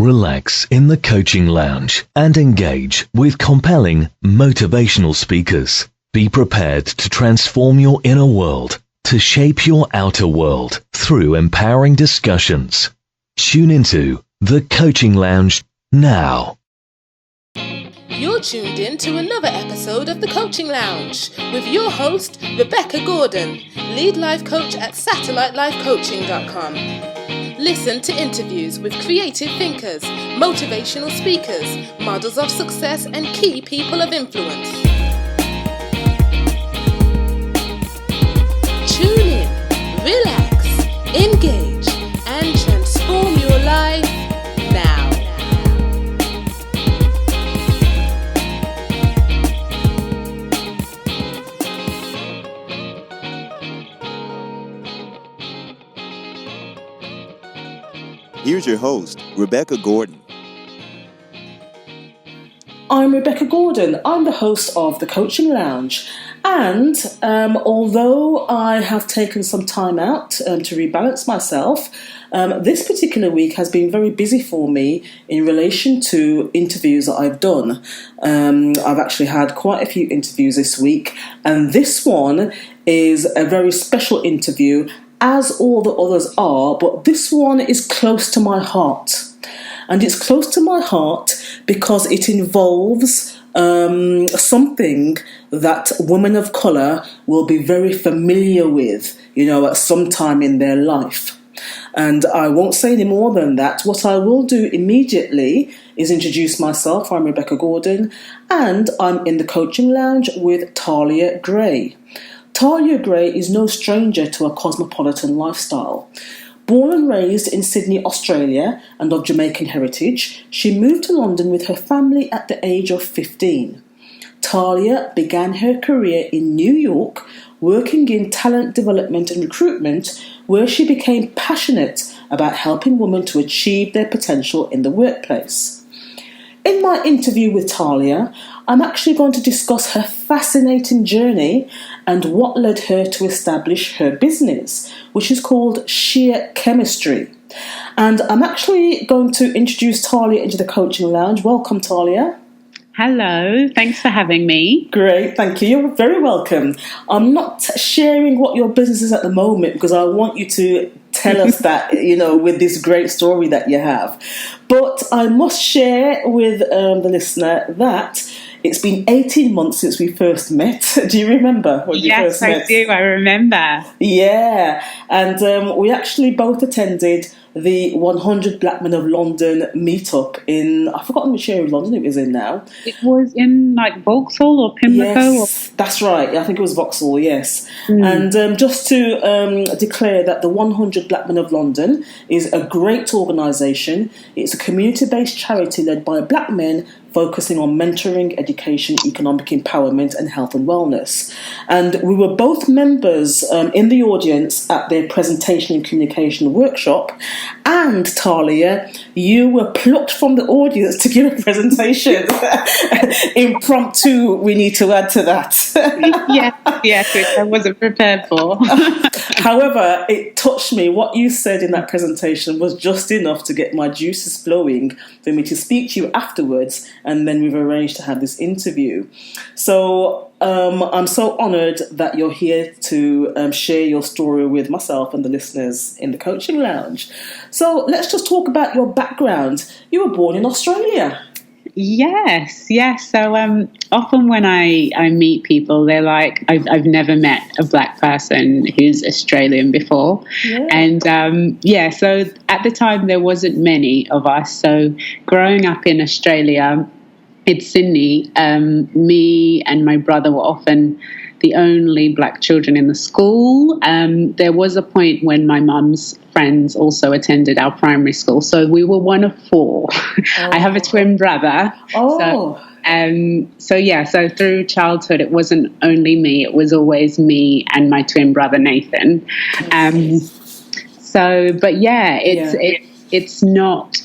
relax in the coaching lounge and engage with compelling, motivational speakers. Be prepared to transform your inner world, to shape your outer world through empowering discussions. Tune into the Coaching Lounge now. You're tuned in to another episode of the Coaching Lounge with your host, Rebecca Gordon, lead life coach at satellitelifecoaching.com. Listen to interviews with creative thinkers, motivational speakers, models of success, and key people of influence. Tune in, relax, engage, and transform your life now. Here's your host, Rebecca Gordon. I'm Rebecca Gordon. I'm the host of the Coaching Lounge. And although I have taken some time out to rebalance myself, this particular week has been very busy for me in relation to interviews that I've done. I've actually had quite a few interviews this week, and this one is a very special interview, as all the others are, but this one is close to my heart. And it's close to my heart because it involves something that women of colour will be very familiar with, at some time in their life. And I won't say any more than that. What I will do immediately is introduce myself. I'm Rebecca Gordon, and I'm in the Coaching Lounge with Tahlia Gray. Tahlia Gray is no stranger to a cosmopolitan lifestyle. Born and raised in Sydney, Australia, and of Jamaican heritage, she moved to London with her family at the age of 15. Tahlia began her career in New York, working in talent development and recruitment, where she became passionate about helping women to achieve their potential in the workplace. In my interview with Tahlia, I'm actually going to discuss her fascinating journey and what led her to establish her business, which is called Sheer Chemistry. And I'm actually going to introduce Tahlia into the Coaching Lounge. Welcome, Tahlia. Hello, thanks for having me. Great, thank you. You're very welcome. I'm not sharing what your business is at the moment because I want you to tell us that, with this great story that you have. But I must share with the listener that it's been 18 months since we first met. Do you remember when we first met? Yes, I do. I remember. Yeah. And we actually both attended the 100 Black Men of London meetup in, I've forgotten which area of London it was in now. It was in Vauxhall or Pimlico? Yes, that's right. I think it was Vauxhall, yes. And just to declare that the 100 Black Men of London is a great organisation. It's a community-based charity led by black men focusing on mentoring, education, economic empowerment and health and wellness. And we were both members in the audience at their presentation and communication workshop. And Tahlia, you were plucked from the audience to give a presentation. Impromptu, we need to add to that. Yes, which I wasn't prepared for. However, it touched me. What you said in that presentation was just enough to get my juices flowing for me to speak to you afterwards, and then we've arranged to have this interview. So I'm so honoured that you're here to share your story with myself and the listeners in the Coaching Lounge. So let's just talk about your background. You were born in Australia. Yes. So often when I meet people, they're like, I've never met a black person who's Australian before. Yeah. And so at the time there wasn't many of us. So growing up in Australia, in Sydney, me and my brother were often the only black children in the school. There was a point when my mum's friends also attended our primary school, so we were one of four. I have a twin brother. So through childhood, it wasn't only me; it was always me and my twin brother Nathan. It's not.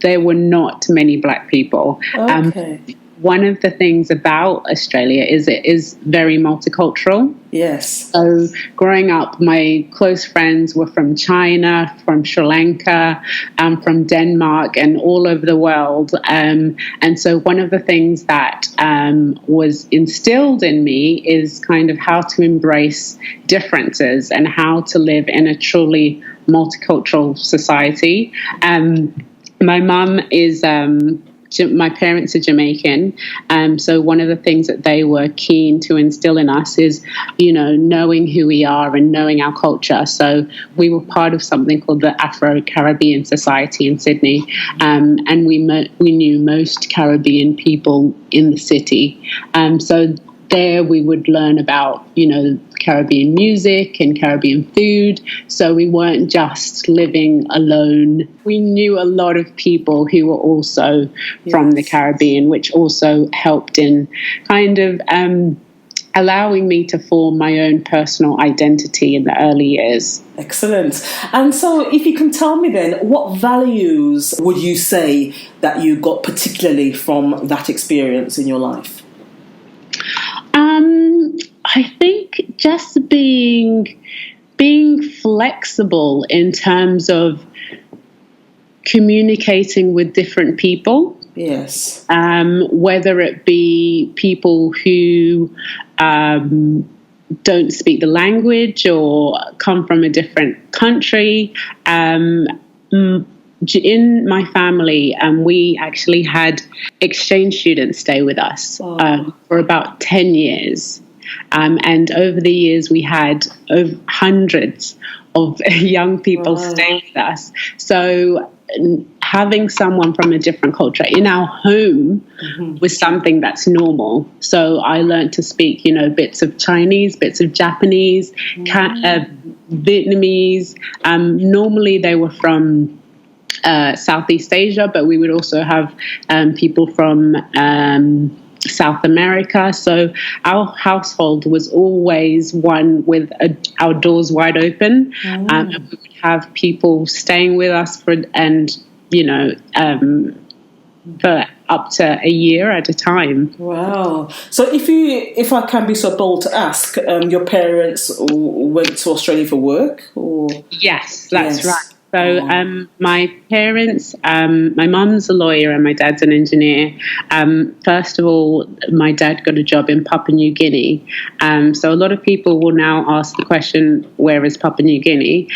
There were not many black people. Okay. one of the things about Australia is it is very multicultural. Yes. So growing up, my close friends were from China, from Sri Lanka, from Denmark, and all over the world. And so one of the things that was instilled in me is kind of how to embrace differences and how to live in a truly multicultural society. My mum is... my parents are Jamaican, so one of the things that they were keen to instill in us is, knowing who we are and knowing our culture. So we were part of something called the Afro-Caribbean Society in Sydney, and we knew most Caribbean people in the city. So there we would learn about, Caribbean music and Caribbean food. So we weren't just living alone. We knew a lot of people who were also from the Caribbean, which also helped in kind of allowing me to form my own personal identity in the early years. Excellent. And so if you can tell me then, what values would you say that you got particularly from that experience in your life? I think just being flexible in terms of communicating with different people. Yes. Whether it be people who don't speak the language or come from a different country. In my family, we actually had exchange students stay with us for about 10 years. And over the years, we had hundreds of young people stay with us. So having someone from a different culture in our home was something that's normal. So I learned to speak, bits of Chinese, bits of Japanese, Vietnamese. Normally they were from Southeast Asia, but we would also have people from South America. So our household was always one with our doors wide open, and we would have people staying with us for up to a year at a time. Wow. So if I can be so bold to ask, your parents went to Australia for work? Or? Yes, that's right. So my parents, my mum's a lawyer and my dad's an engineer. First of all, my dad got a job in Papua New Guinea. So a lot of people will now ask the question, where is Papua New Guinea?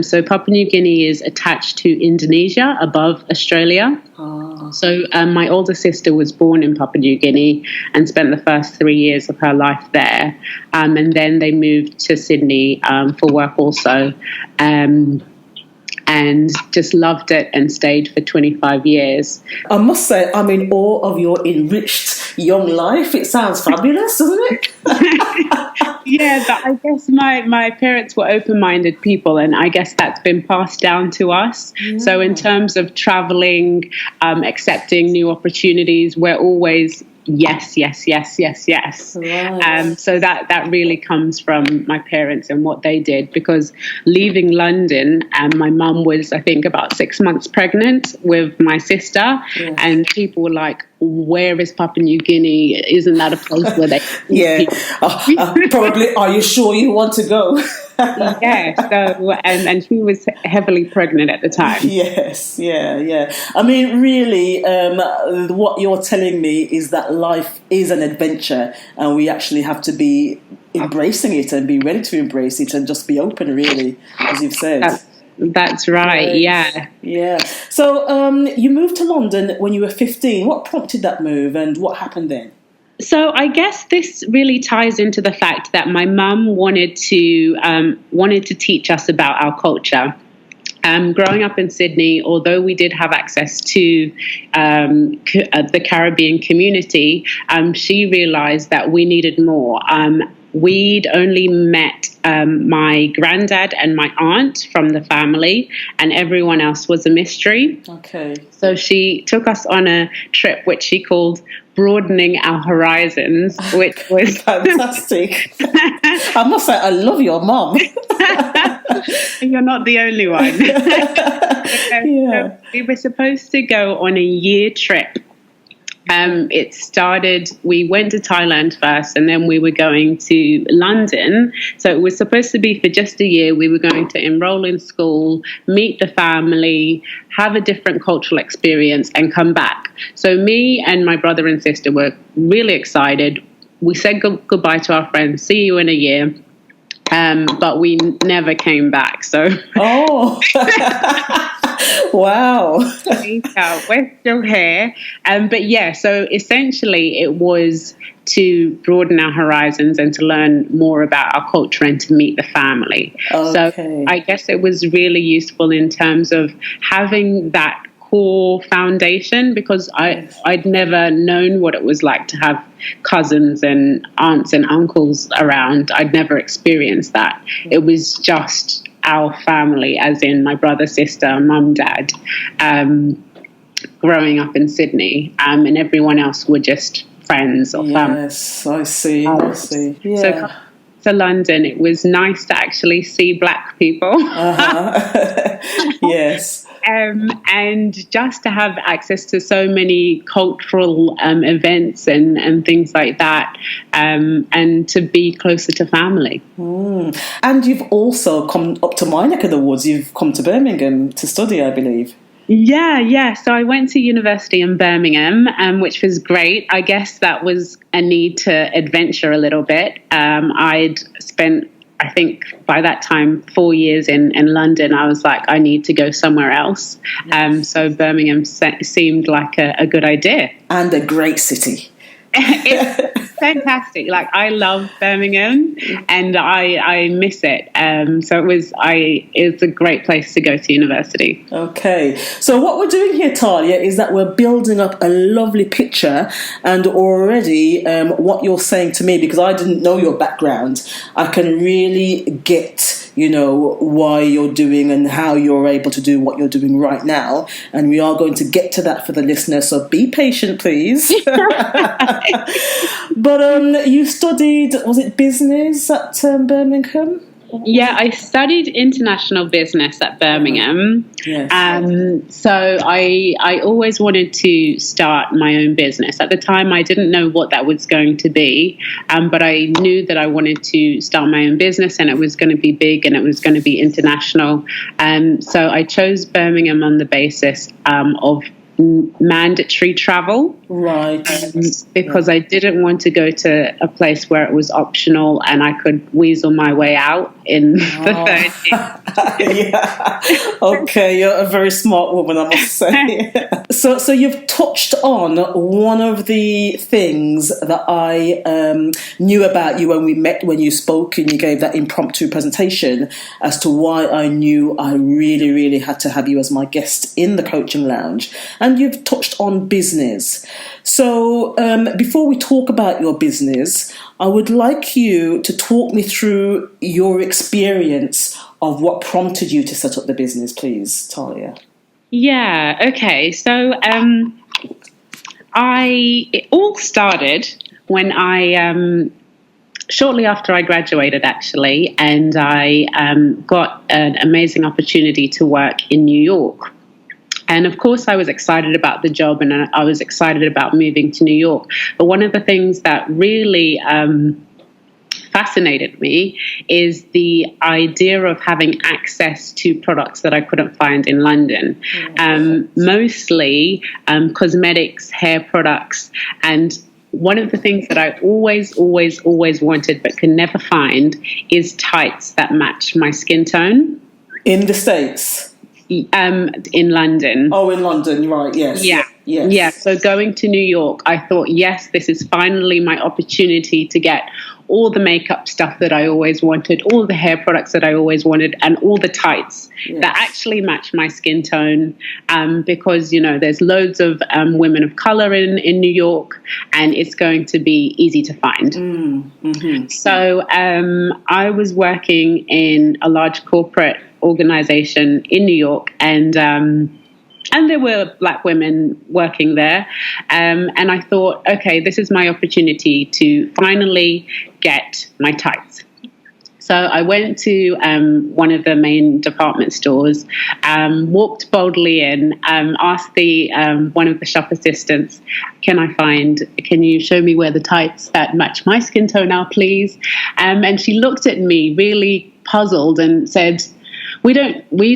So Papua New Guinea is attached to Indonesia above Australia. Oh. So my older sister was born in Papua New Guinea and spent the first 3 years of her life there. And then they moved to Sydney for work also. And just loved it and stayed for 25 years. I must say, I'm in awe of your enriched young life. It sounds fabulous, doesn't it? Yeah, but I guess my parents were open-minded people, and I guess that's been passed down to us. Yeah. So in terms of traveling, accepting new opportunities, we're always yes. Right. So that really comes from my parents and what they did, because leaving London, my mum was, I think, about 6 months pregnant with my sister, and people were like, where is Papua New Guinea? Isn't that a place where they... Probably, are you sure you want to go? Yeah, so, and she was heavily pregnant at the time. Yes, yeah. I mean, really, what you're telling me is that life is an adventure, and we actually have to be embracing it and be ready to embrace it and just be open, really, as you've said. That's right, yeah. Yeah. So you moved to London when you were 15. What prompted that move and what happened then? So I guess this really ties into the fact that my mum wanted to teach us about our culture. Growing up in Sydney, although we did have access to the Caribbean community, she realised that we needed more. We'd only met my granddad and my aunt from the family, and everyone else was a mystery. Okay. So she took us on a trip which she called Broadening Our Horizons, which was fantastic. I must say, I love your mum. You're not the only one. So we were supposed to go on a year trip It started, we went to Thailand first, and then we were going to London. So it was supposed to be for just a year. We were going to enroll in school, meet the family, have a different cultural experience, and come back. So me and my brother and sister were really excited. We said goodbye to our friends, see you in a year. But we never came back. So, oh, wow. We're still here. But yeah, so essentially it was to broaden our horizons and to learn more about our culture and to meet the family. Okay. So I guess it was really useful in terms of having that core foundation, because I'd never known what it was like to have cousins and aunts and uncles around. I'd never experienced that. It was just our family, as in my brother, sister, mum, dad, growing up in Sydney, and everyone else were just friends or family. Yes, I see. I see. Yeah. So to London, it was nice to actually see black people. Yes. And just to have access to so many cultural events and things like that, and to be closer to family. And you've also come up to my neck of the woods. You've come to Birmingham to study, I believe. Yeah. So I went to university in Birmingham, which was great. I guess that was a need to adventure a little bit. I'd spent, I think by that time, 4 years in London. I was like, I need to go somewhere else. So Birmingham seemed like a good idea. And a great city. It's fantastic. Like, I love Birmingham and I miss it. So it's a great place to go to university. Okay. So what we're doing here, Tahlia, is that we're building up a lovely picture, and already what you're saying to me, because I didn't know your background, I can really get, why you're doing and how you're able to do what you're doing right now. And we are going to get to that for the listeners. So be patient, please. But you studied, was it business at Birmingham? Yeah, I studied international business at Birmingham. Yes. So I always wanted to start my own business. At the time, I didn't know what that was going to be, but I knew that I wanted to start my own business, and it was going to be big and it was going to be international. So I chose Birmingham on the basis of mandatory travel, right? Because I didn't want to go to a place where it was optional and I could weasel my way out in the third year. Yeah. Okay, you're a very smart woman, I must say. So you've touched on one of the things that I knew about you when we met, when you spoke and you gave that impromptu presentation, as to why I knew I really, really had to have you as my guest in the Coaching Lounge. And you've touched on business. So before we talk about your business, I would like you to talk me through your experience of what prompted you to set up the business, please, Tahlia. Yeah, okay. So it all started when I, shortly after I graduated, actually, and I got an amazing opportunity to work in New York. And of course, I was excited about the job and I was excited about moving to New York. But one of the things that really fascinated me is the idea of having access to products that I couldn't find in London. Mostly cosmetics, hair products. And one of the things that I always wanted but could never find is tights that match my skin tone. In the States? In London. Oh, in London, right, yes. Yeah. Yes. Yeah, so going to New York, I thought, yes, this is finally my opportunity to get all the makeup stuff that I always wanted, all the hair products that I always wanted, and all the tights that actually match my skin tone, because, there's loads of women of color in New York, and it's going to be easy to find. Mm-hmm. So I was working in a large corporate organization in New York, and there were black women working there. And I thought, okay, this is my opportunity to finally get my tights. So I went to one of the main department stores, walked boldly in, asked one of the shop assistants, can you show me where the tights that match my skin tone are, please? And she looked at me really puzzled and said, we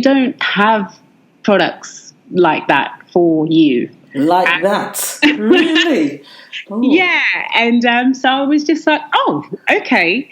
don't have products like that for you. Like that? Really? Oh. Yeah. And so I was just like, oh, okay.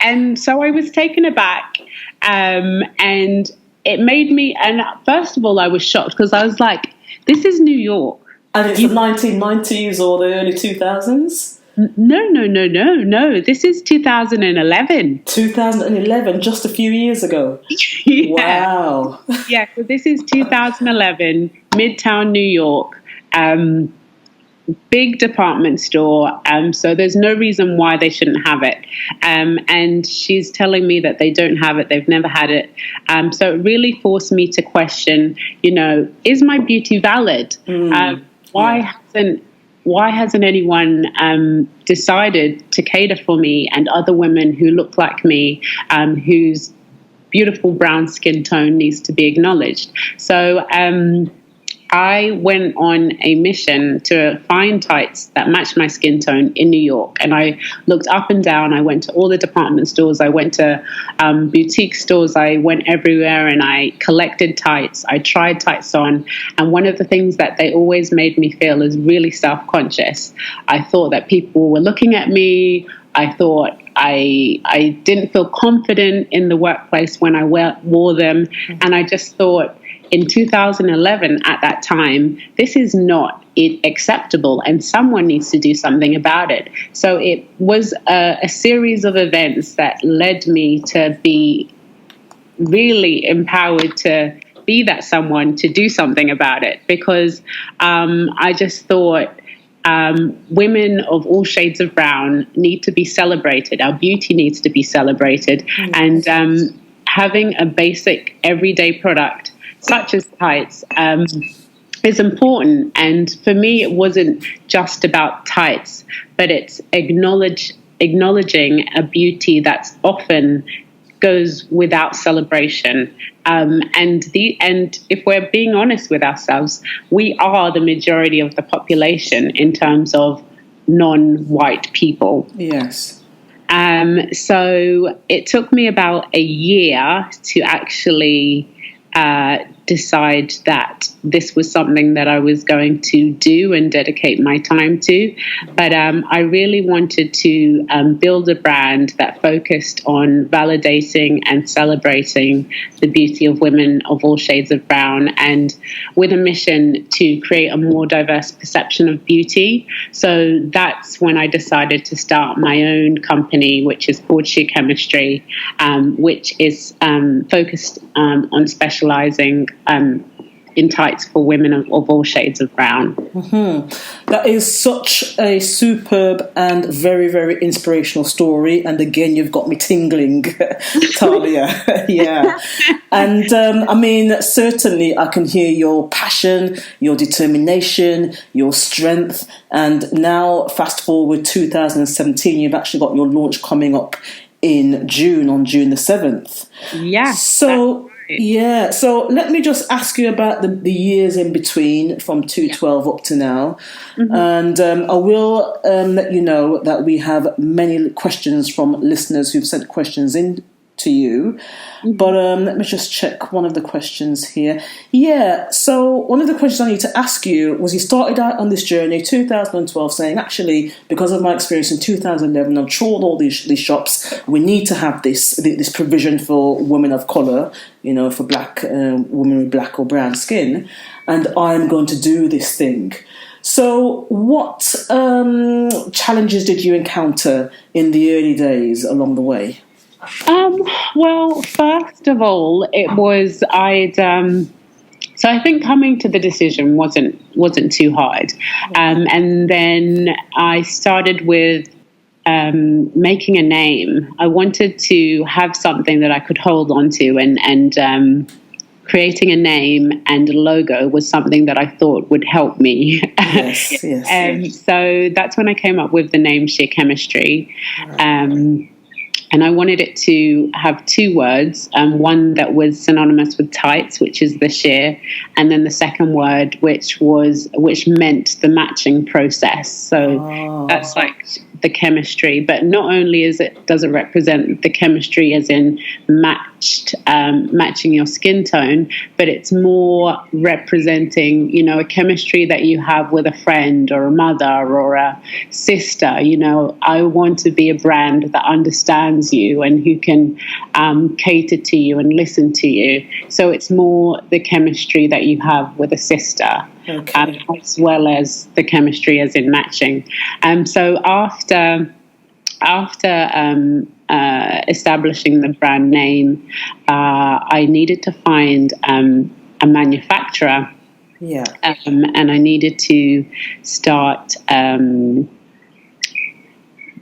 And so I was taken aback, and it made me, and first of all, I was shocked because I was like, this is New York. And it's the 1990s or the early 2000s? No. This is 2011. 2011, just a few years ago. Yeah. Wow. Yeah, so this is 2011, Midtown New York. Big department store, so there's no reason why they shouldn't have it. And she's telling me that they don't have it, they've never had it. So it really forced me to question, is my beauty valid? Why hasn't anyone decided to cater for me and other women who look like me, whose beautiful brown skin tone needs to be acknowledged? So I went on a mission to find tights that matched my skin tone in New York. And I looked up and down. I went to all the department stores. I went to boutique stores. I went everywhere and I collected tights. I tried tights on. And one of the things that they always made me feel is really self-conscious. I thought that people were looking at me. I thought I didn't feel confident in the workplace when I wore them. And I just thought, in 2011, at that time, this is not acceptable and someone needs to do something about it. So it was a series of events that led me to be really empowered to be that someone to do something about it, because I just thought women of all shades of brown need to be celebrated. Our beauty needs to be celebrated. And having a basic everyday product such as tights is important. And for me, it wasn't just about tights, but it's acknowledging a beauty that's often goes without celebration. And if we're being honest with ourselves, we are the majority of the population in terms of non-white people. Yes. So it took me about a year to actually decide that this was something that I was going to do and dedicate my time to. But I really wanted to build a brand that focused on validating and celebrating the beauty of women of all shades of brown, and with a mission to create a more diverse perception of beauty. So that's when I decided to start my own company, which is called Sheer Chemistry, which is focused on specializing in tights for women of all shades of brown. That is such a superb and very, very inspirational story. And again, you've got me tingling, Tahlia. Yeah. And I mean, certainly I can hear your passion, your determination, your strength. And now, fast forward 2017, you've actually got your launch coming up in June, on June the 7th. Yeah. So let me just ask you about the years in between, from 2012 up to now. And I will let you know that we have many questions from listeners who've sent questions in to you. But let me just check one of the questions here. Yeah, so one of the questions I need to ask you was, you started out on this journey 2012 saying, actually, because of my experience in 2011, I've trawled all these shops. We need to have this provision for women of colour, for black women with black or brown skin, and I'm going to do this thing. So what challenges did you encounter in the early days along the way? Well, first of all, it was so I think coming to the decision wasn't too hard, and then I started with making a name. I wanted to have something that I could hold on to, and creating a name and a logo was something that I thought would help me. Yes. So that's when I came up with the name Sheer Chemistry. And I wanted it to have two words, one that was synonymous with tights, which is the sheer, and then the second word, which meant the matching process. So that's like the chemistry. But not only does it represent the chemistry as in matching your skin tone, but it's more representing, you know, a chemistry that you have with a friend or a mother or a sister. You know, I want to be a brand that understands you and who can cater to you and listen to you. So it's more the chemistry that you have with a sister. Okay. As well as the chemistry as in matching. So after establishing the brand name, I needed to find a manufacturer. Yeah. And I needed to start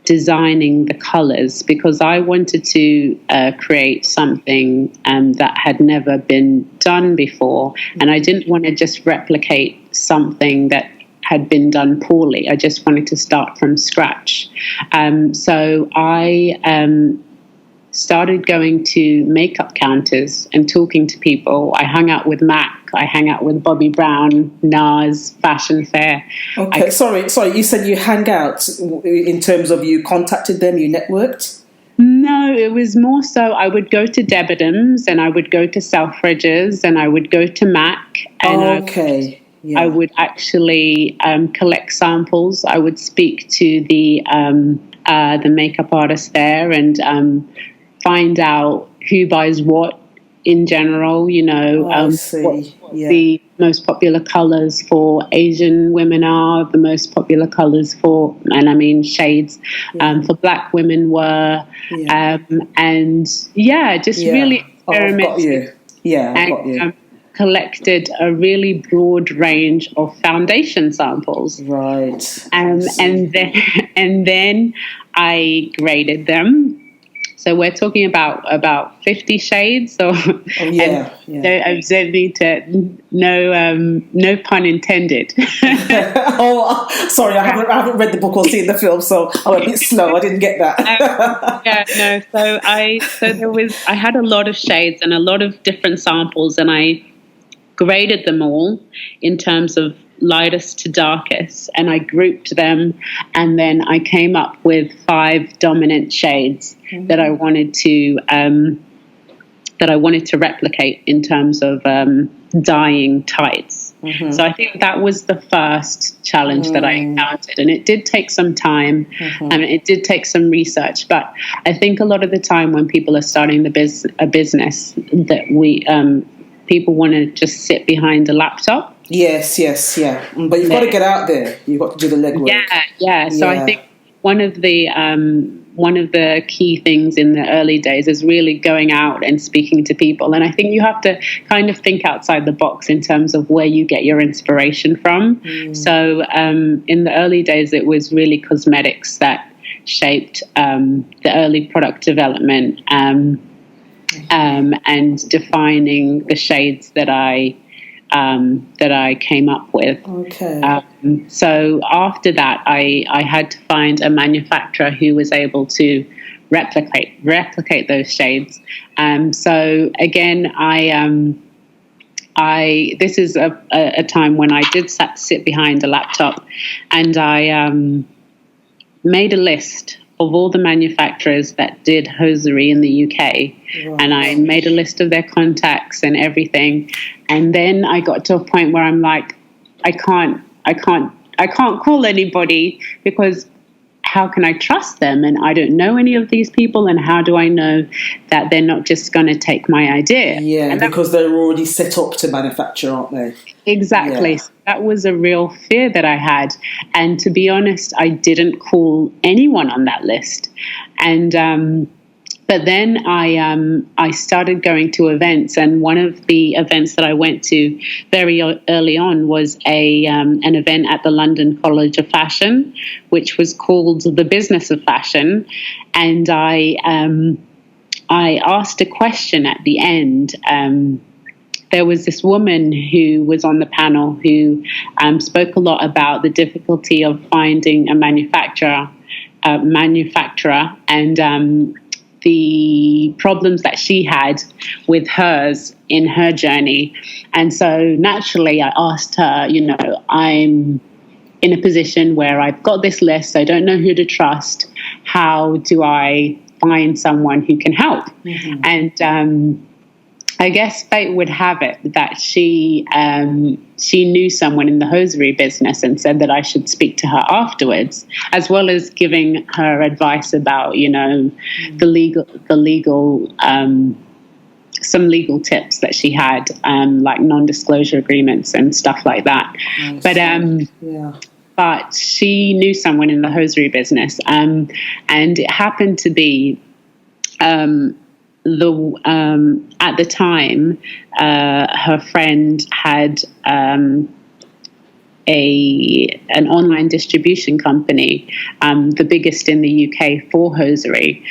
designing the colors, because I wanted to create something that had never been done before, and I didn't want to just replicate something that had been done poorly. I just wanted to start from scratch. So I started going to makeup counters and talking to people. I hung out with MAC. I hung out with Bobbi Brown, NARS, Fashion Fair. Okay, sorry. You said you hang out in terms of you contacted them, you networked? No, it was more so I would go to Debenhams and I would go to Selfridges and I would go to MAC. And I would actually collect samples. I would speak to the makeup artist there and find out who buys what in general, you know, what the most popular colors for Asian women are, the most popular colors for, and I mean shades, for Black women were, and really experimented. Got you. Collected a really broad range of foundation samples. Right. And then I graded them. So we're talking about 50 shades. So need to no pun intended. Sorry, I haven't read the book or seen the film, so I'm a bit slow. I didn't get that. So I had a lot of shades and a lot of different samples, and I graded them all in terms of lightest to darkest, and I grouped them, and then I came up with 5 dominant shades that I wanted to replicate in terms of dyeing tights. So I think that was the first challenge that I encountered, and it did take some time and it did take some research. But I think a lot of the time when people are starting a business, that people want to just sit behind a laptop. Yes, yeah. But you've got to get out there. You've got to do the legwork. Yeah. So I think one of the key things in the early days is really going out and speaking to people. And I think you have to kind of think outside the box in terms of where you get your inspiration from. So in the early days, it was really cosmetics that shaped the early product development and defining the shades that I came up with. Okay. So after that, I had to find a manufacturer who was able to replicate those shades. So again, this is a time when I did sit behind a laptop, and I made a list of all the manufacturers that did hosiery in the UK. Right. And I made a list of their contacts and everything. And then I got to a point where I'm like, I can't call anybody, because how can I trust them? And I don't know any of these people. And how do I know that they're not just going to take my idea? Yeah, because they're already set up to manufacture, aren't they? Exactly. Yeah. So that was a real fear that I had. And to be honest, I didn't call anyone on that list. And but then I started going to events, and one of the events that I went to very early on was an event at the London College of Fashion, which was called The Business of Fashion. And I asked a question at the end. There was this woman who was on the panel who spoke a lot about the difficulty of finding a manufacturer, and the problems that she had with hers in her journey. And so naturally I asked her, I'm in a position where I've got this list, I don't know who to trust. How do I find someone who can help? Mm-hmm. And I guess fate would have it that she knew someone in the hosiery business and said that I should speak to her afterwards, as well as giving her advice about, the legal some legal tips that she had, like non-disclosure agreements and stuff like that. But she knew someone in the hosiery business, and it happened to be at the time, her friend had an online distribution company, the biggest in the UK for hosiery,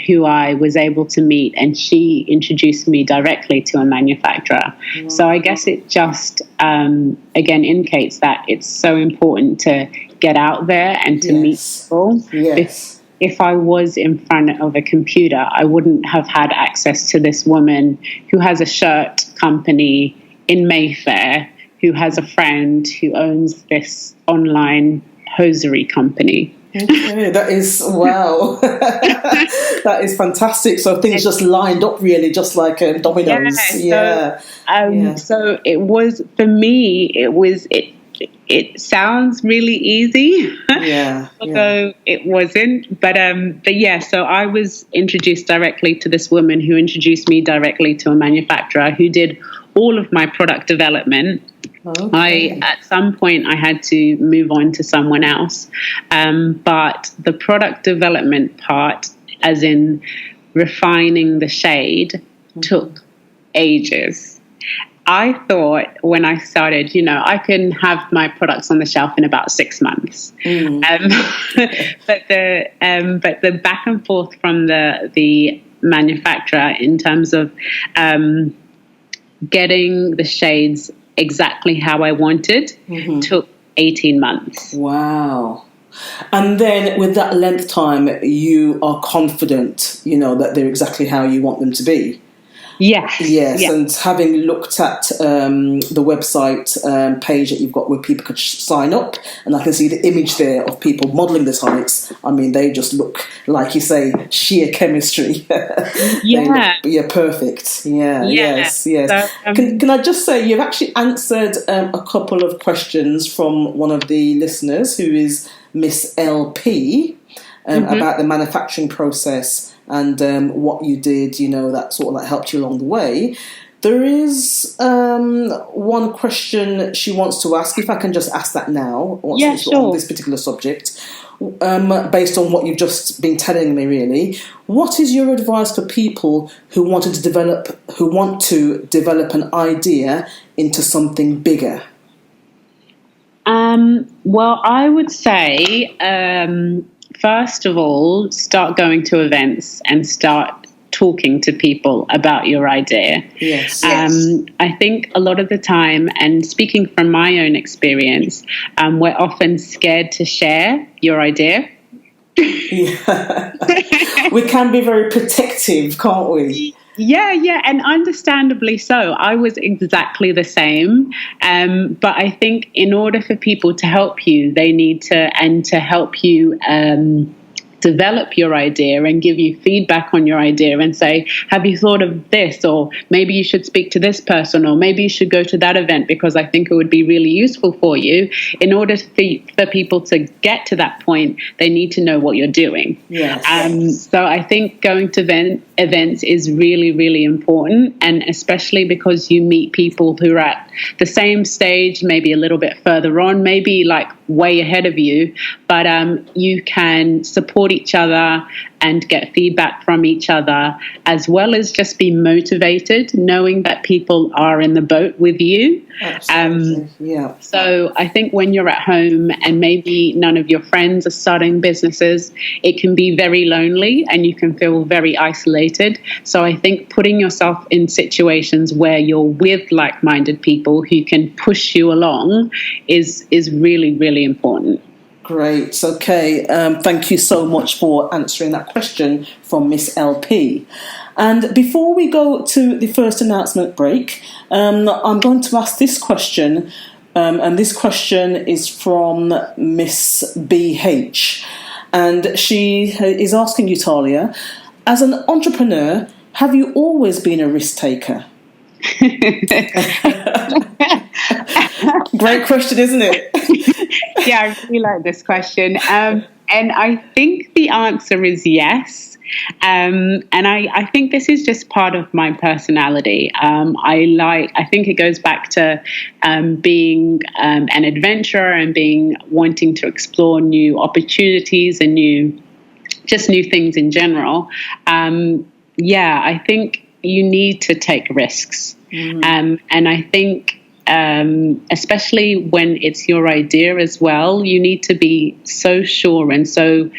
who I was able to meet, and she introduced me directly to a manufacturer. Wow. So I guess it just again indicates that it's so important to get out there and to meet people. Yes. If I was in front of a computer, I wouldn't have had access to this woman who has a shirt company in Mayfair, who has a friend who owns this online hosiery company. Okay, that is, wow. That is fantastic. So things just lined up really, just like dominoes. So it was, for me, it sounds really easy, although it wasn't. But so I was introduced directly to this woman who introduced me directly to a manufacturer who did all of my product development. Okay. At some point, I had to move on to someone else. But the product development part, as in refining the shade, took ages. I thought when I started, I can have my products on the shelf in about 6 months. But the back and forth from the manufacturer in terms of getting the shades exactly how I wanted took 18 months. Wow. And then with that length time, you are confident, that they're exactly how you want them to be. Yes. And having looked at the website page that you've got where people could sign up, and I can see the image there of people modelling the tights. I mean, they just look, like you say, sheer chemistry. Perfect. Yes. So, can I just say, you've actually answered a couple of questions from one of the listeners, who is Miss LP, about the manufacturing process and what you did, that sort of like helped you along the way. There is one question she wants to ask, if I can just ask that now, on this particular subject, based on what you've just been telling me, really. What is your advice for people who want to develop an idea into something bigger? Well, I would say, first of all, start going to events and start talking to people about your idea. Yes. I think a lot of the time, and speaking from my own experience, we're often scared to share your idea. Yeah. We can be very protective, can't we? Yeah, and understandably so. I was exactly the same. But I think in order for people to help you, they need to help you develop your idea and give you feedback on your idea and say, have you thought of this? Or maybe you should speak to this person, or maybe you should go to that event because I think it would be really useful for you. In order for people to get to that point, they need to know what you're doing. Yes. So I think going to events is really, really important, and especially because you meet people who are at the same stage, maybe a little bit further on, maybe like way ahead of you, but you can support each other and get feedback from each other, as well as just be motivated, knowing that people are in the boat with you. Absolutely. So I think when you're at home and maybe none of your friends are starting businesses, it can be very lonely and you can feel very isolated. So I think putting yourself in situations where you're with like-minded people who can push you along is really, really important. Great. Okay. Thank you so much for answering that question from Miss LP. And before we go to the first announcement break, I'm going to ask this question, and this question is from Miss BH, and she is asking you, Tahlia, as an entrepreneur, have you always been a risk taker? Great question, isn't it? Yeah, I really like this question. And I think the answer is yes. And I think this is just part of my personality. I think it goes back to being an adventurer and wanting to explore new opportunities and new things in general. I think you need to take risks. And I think especially when it's your idea as well, you need to be so sure and so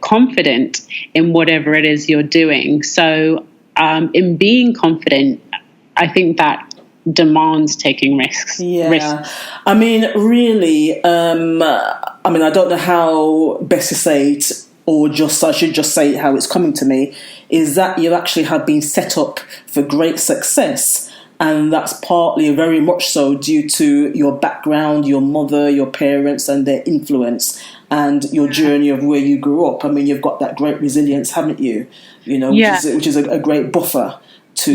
confident in whatever it is you're doing. So in being confident, I think that demands taking risks. Yeah. I mean, really, I don't know how best to say it, or I should just say how it's coming to me, is that you actually have been set up for great success. And that's partly very much so due to your background, your mother, your parents and their influence and your journey of where you grew up. I mean, you've got that great resilience, haven't you? You know, which is a great buffer to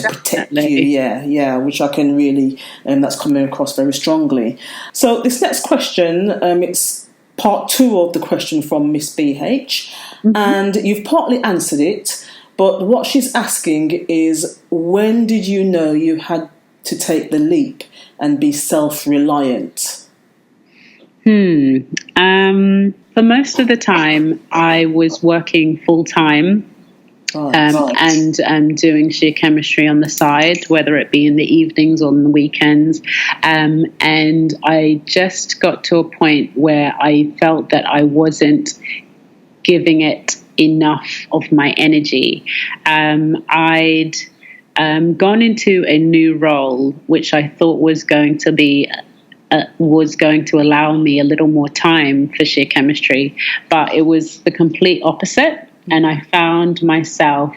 protect you. Yeah, which I can really, that's coming across very strongly. So this next question, it's part 2 of the question from Miss BH, and you've partly answered it. But what she's asking is, when did you know you had to take the leap and be self-reliant? For most of the time, I was working full-time and doing sheer chemistry on the side, whether it be in the evenings or on the weekends. And I just got to a point where I felt that I wasn't giving it enough of my energy. I'd gone into a new role, which I thought was going to allow me a little more time for sheer chemistry, but it was the complete opposite. And I found myself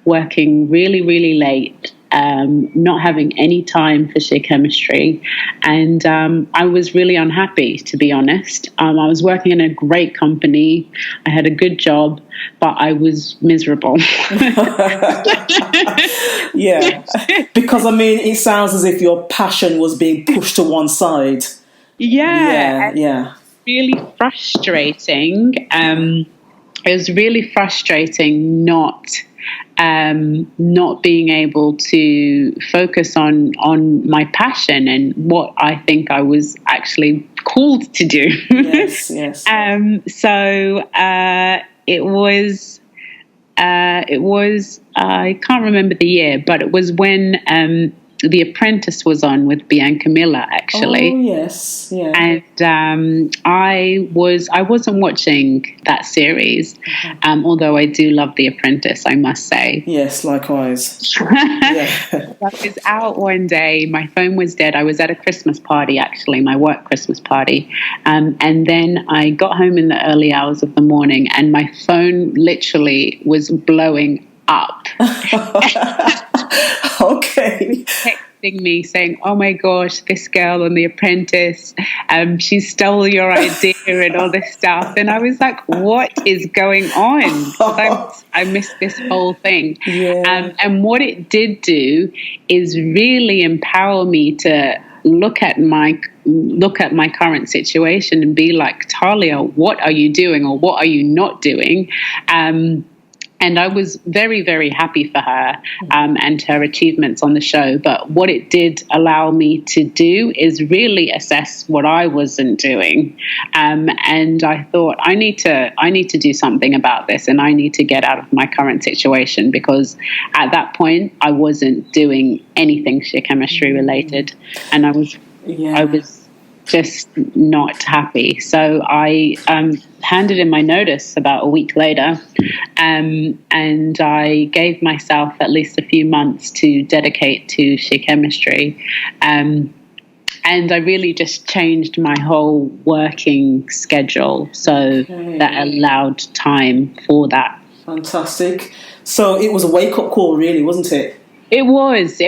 working really, really late, not having any time for sheer chemistry. And I was really unhappy, to be honest. I was working in a great company. I had a good job, but I was miserable. Yeah, because, I mean, it sounds as if your passion was being pushed to one side. Yeah. Really frustrating. It was really frustrating not being able to focus on my passion and what I think I was actually called to do. Yes. So it was I can't remember the year, but it was when The Apprentice was on with Bianca Miller, actually. Oh, yes, yeah. And I wasn't watching that series, although I do love The Apprentice, I must say. Yes, likewise. I was out one day, my phone was dead. I was at a Christmas party, actually, my work Christmas party. And then I got home in the early hours of the morning, and my phone literally was blowing up. Okay. Texting me saying, "Oh my gosh, this girl on The Apprentice, she stole your idea," and all this stuff. And I was like, what is going on? I missed this whole thing. Yeah. And what it did do is really empower me to look at my current situation and be like, Tahlia, what are you doing, or what are you not doing? And I was very, very happy for her and her achievements on the show. But what it did allow me to do is really assess what I wasn't doing. And I thought, I need to do something about this, and I need to get out of my current situation, because at that point I wasn't doing anything sheer chemistry related, and I was just not happy. So I handed in my notice about a week later, and I gave myself at least a few months to dedicate to sheer chemistry. And And I really just changed my whole working schedule so that allowed time for that. Fantastic. So it was a wake-up call, really, wasn't it? It was,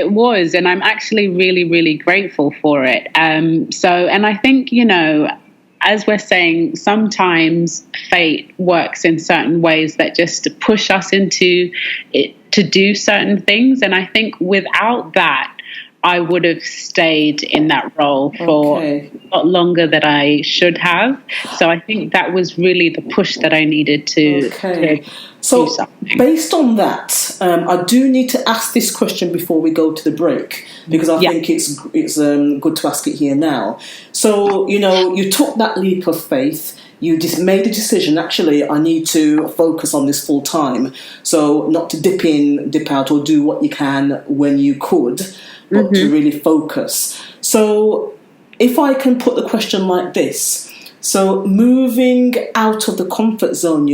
and I'm actually really, really grateful for it. And I think, as we're saying, sometimes fate works in certain ways that just push us into it to do certain things. And I think without that, I would have stayed in that role for a lot longer than I should have. So I think that was really the push that I needed to so do something. Based on that, I do need to ask this question before we go to the break, because I think it's good to ask it here now. So, you took that leap of faith. You just made a decision, actually, I need to focus on this full time. So not to dip in, dip out, or do what you can when you could, but to really focus. So if I can put the question like this, so moving out of the comfort zone if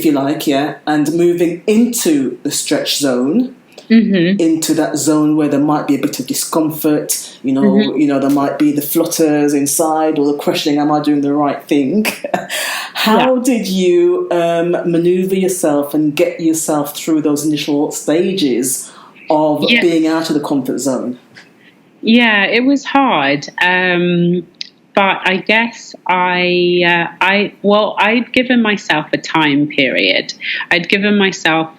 you like, and moving into the stretch zone, into that zone where there might be a bit of discomfort, there might be the flutters inside or the questioning, am I doing the right thing? How did you maneuver yourself and get yourself through those initial stages of being out of the comfort zone? Yeah, it was hard. But I guess I'd given myself a time period. I'd given myself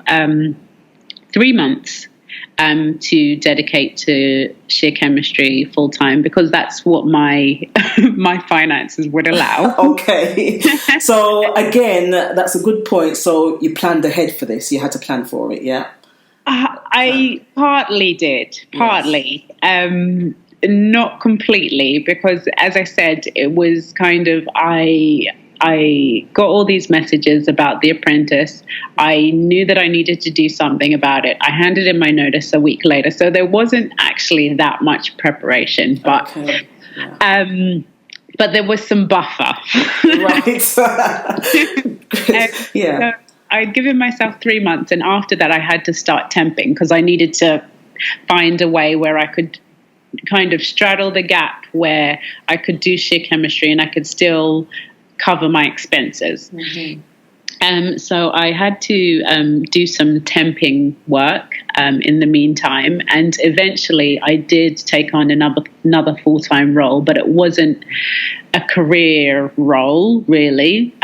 3 months to dedicate to sheer chemistry full time, because that's what my finances would allow. Okay. So again, that's a good point. So you planned ahead for this. You had to plan for it, yeah? I partly did, not completely, because as I said, it was kind of, I got all these messages about The Apprentice. I knew that I needed to do something about it. I handed in my notice a week later, so there wasn't actually that much preparation, but but there was some buffer. Right. So I'd given myself 3 months, and after that I had to start temping, because I needed to find a way where I could kind of straddle the gap where I could do sheer chemistry and I could still cover my expenses. So I had to do some temping work in the meantime, and eventually I did take on another full-time role, but it wasn't a career role really,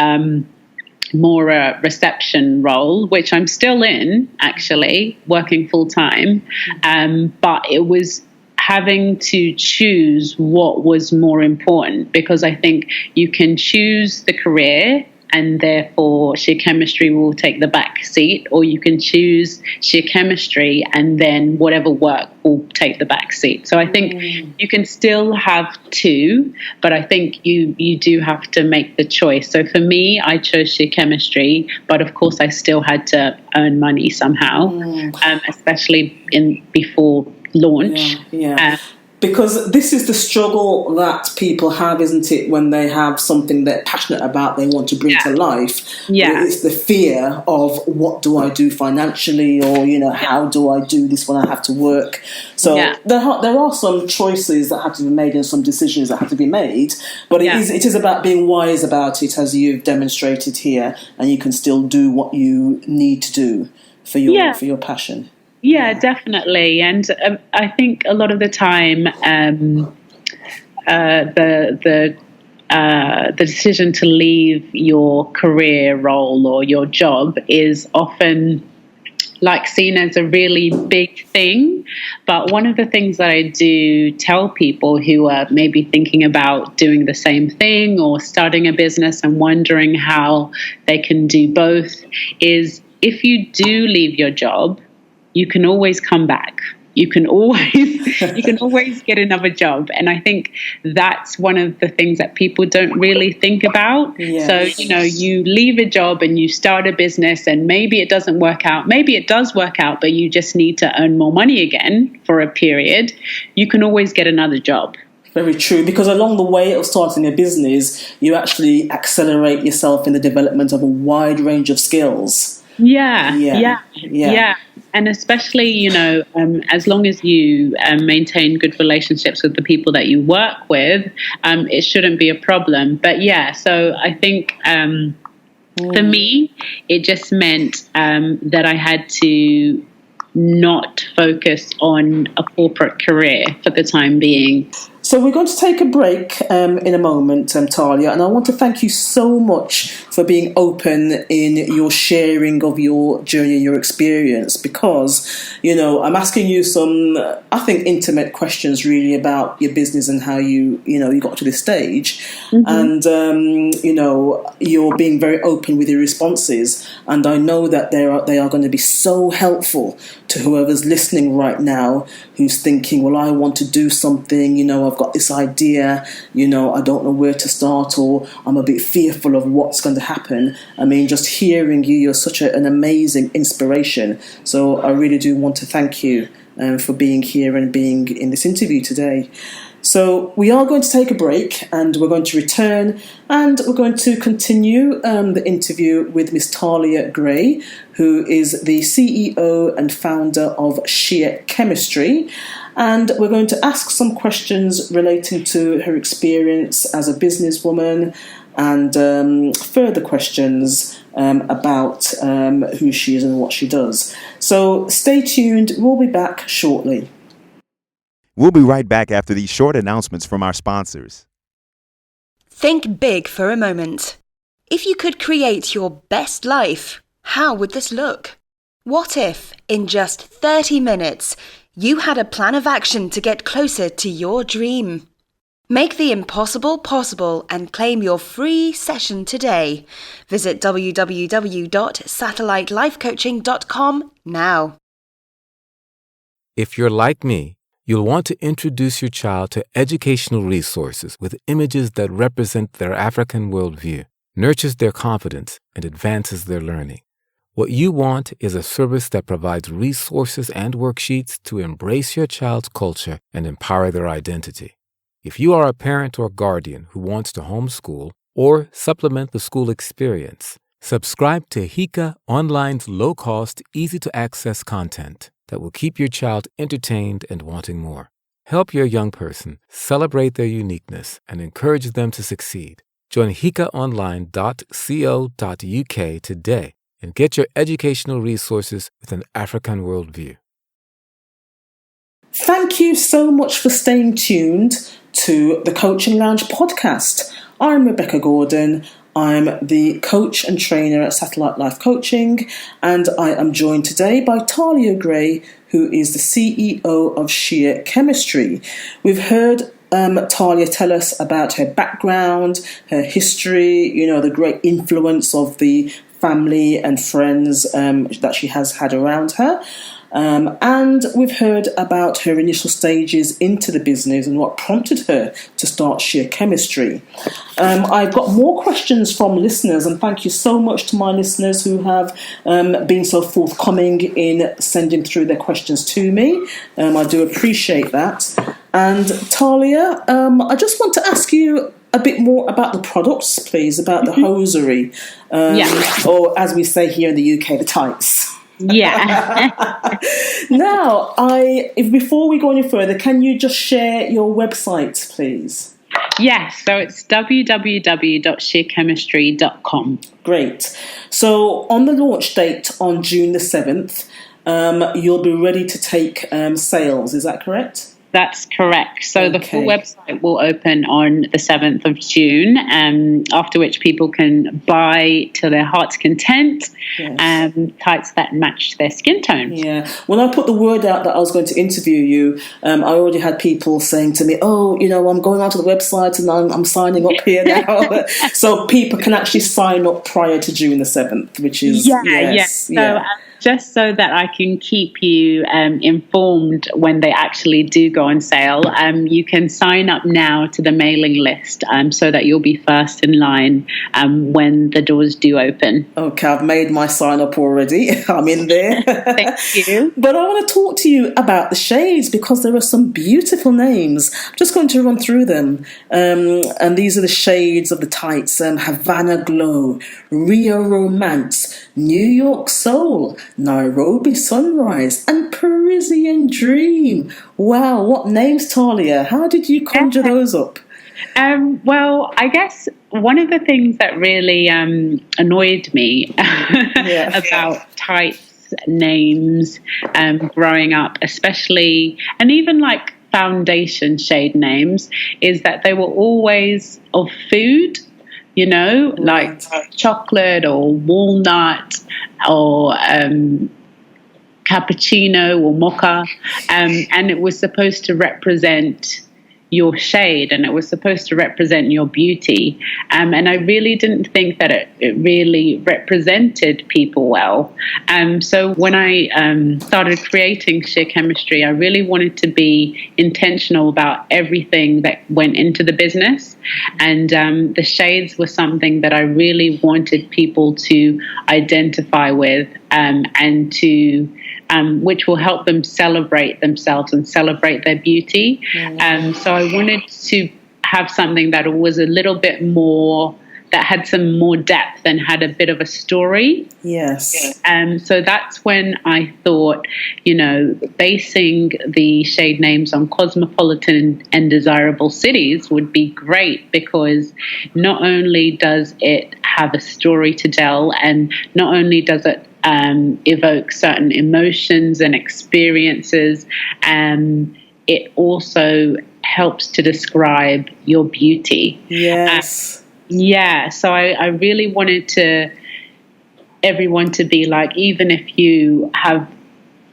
more a reception role, which I'm still in, actually, working full-time, but it was having to choose what was more important, because I think you can choose the career and therefore sheer chemistry will take the back seat, or you can choose sheer chemistry and then whatever work will take the back seat. So I think you can still have two, but I think you do have to make the choice. So for me, I chose sheer chemistry, but of course I still had to earn money somehow, especially before launch. Because this is the struggle that people have, isn't it, when they have something they're passionate about, they want to bring to life. It's the fear of, what do I do financially, or how do I do this when I have to work? So there are some choices that have to be made and some decisions that have to be made, but it is about being wise about it, as you've demonstrated here, and you can still do what you need to do for your passion. Yeah, definitely. And I think a lot of the time, the decision to leave your career role or your job is often seen as a really big thing. But one of the things that I do tell people who are maybe thinking about doing the same thing or starting a business and wondering how they can do both is, if you do leave your job, you can always come back. You can always get another job. And I think that's one of the things that people don't really think about. Yes. So, you leave a job and you start a business, and maybe it doesn't work out. Maybe it does work out, but you just need to earn more money again for a period. You can always get another job. Very true, because along the way of starting a business, you actually accelerate yourself in the development of a wide range of skills. Yeah. And especially, as long as you maintain good relationships with the people that you work with, it shouldn't be a problem. But yeah, so I think for me, it just meant that I had to not focus on a corporate career for the time being. So we're going to take a break in a moment, Tahlia, and I want to thank you so much for being open in your sharing of your journey and your experience, because, I'm asking you some, I think, intimate questions really about your business and how you got to this stage. Mm-hmm. And, you're being very open with your responses. And I know that they are going to be so helpful to whoever's listening right now who's thinking, well, I want to do something, I've got this idea, I don't know where to start, or I'm a bit fearful of what's going to happen. I mean, just hearing you, you're such an amazing inspiration. So I really do want to thank you for being here and being in this interview today. So we are going to take a break, and we're going to return, and we're going to continue the interview with Miss Tahlia Gray, who is the CEO and founder of Sheer Chemistry. And we're going to ask some questions relating to her experience as a businesswoman, and further questions about who she is and what she does. So stay tuned. We'll be back shortly. We'll be right back after these short announcements from our sponsors. Think big for a moment. If you could create your best life, how would this look? What if, in just 30 minutes, you had a plan of action to get closer to your dream? Make the impossible possible and claim your free session today. Visit www.satellitelifecoaching.com now. If you're like me, you'll want to introduce your child to educational resources with images that represent their African worldview, nurtures their confidence, and advances their learning. What you want is a service that provides resources and worksheets to embrace your child's culture and empower their identity. If you are a parent or guardian who wants to homeschool or supplement the school experience, subscribe to Hika Online's low-cost, easy-to-access content that will keep your child entertained and wanting more. Help your young person celebrate their uniqueness and encourage them to succeed. Join hikaonline.co.uk today and get your educational resources with an African worldview. Thank you so much for staying tuned to the Coaching Lounge podcast. I'm Rebecca Gordon. I'm the coach and trainer at Satellite Life Coaching, and I am joined today by Tahlia Gray, who is the CEO of Sheer Chemistry. We've heard Tahlia tell us about her background, her history, the great influence of the family and friends that she has had around her. And we've heard about her initial stages into the business and what prompted her to start Sheer Chemistry. I've got more questions from listeners, and thank you so much to my listeners who have been so forthcoming in sending through their questions to me. I do appreciate that. And Tahlia, I just want to ask you a bit more about the products, please, about the hosiery, or as we say here in the UK, the tights. Yeah. Now, before we go any further, can you just share your website, please? Yes, so it's www.sheerchemistry.com. Great. So on the launch date on June the 7th, you'll be ready to take sales, is that correct? That's correct. So the full website will open on the 7th of June, after which people can buy to their heart's content tights that match their skin tone. Yeah. When I put the word out that I was going to interview you, I already had people saying to me, I'm going onto the website and I'm signing up here now. So people can actually sign up prior to June the 7th, which is... So just so that I can keep you informed when they actually do go on sale, you can sign up now to the mailing list so that you'll be first in line when the doors do open. Okay, I've made my sign up already. I'm in there. Thank you. But I want to talk to you about the shades because there are some beautiful names. I'm just going to run through them. And these are the shades of the tights. Havana Glow, Rio Romance, New York Soul, Nairobi Sunrise, and Parisian Dream. Wow, what names, Tahlia? How did you conjure those up? Well, I guess one of the things that really annoyed me about Tights names growing up, especially, and even like foundation shade names, is that they were always of food, you know, like chocolate or walnut or cappuccino or mocha, and it was supposed to represent your shade, and it was supposed to represent your beauty, and I really didn't think that it really represented people well. So when I started creating Sheer Chemistry, I really wanted to be intentional about everything that went into the business, and the shades were something that I really wanted people to identify with, and to which will help them celebrate themselves and celebrate their beauty. So I wanted to have something that was a little bit more, that had some more depth and had a bit of a story. Yes. So that's when I thought, you know, basing the shade names on cosmopolitan and desirable cities would be great, because not only does it have a story to tell, and not only does it evoke certain emotions and experiences, it also helps to describe your beauty. Yes. So I really wanted everyone to be like, even if you have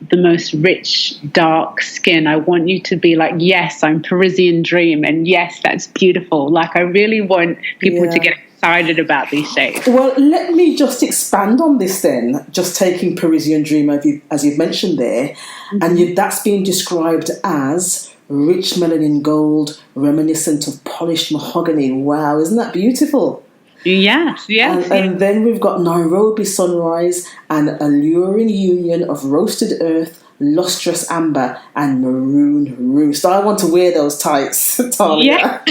the most rich, dark skin, I want you to be like, yes, I'm Parisian Dream, and yes, that's beautiful. Like, I really want people to get excited about these shades. Well, let me just expand on this then, just taking Parisian Dream, as you've mentioned there, and that's being described as rich melanin gold, reminiscent of polished mahogany. Wow, isn't that beautiful? Yes. And then we've got Nairobi Sunrise, an alluring union of roasted earth, lustrous amber, and maroon roost. So I want to wear those tights, Tahlia.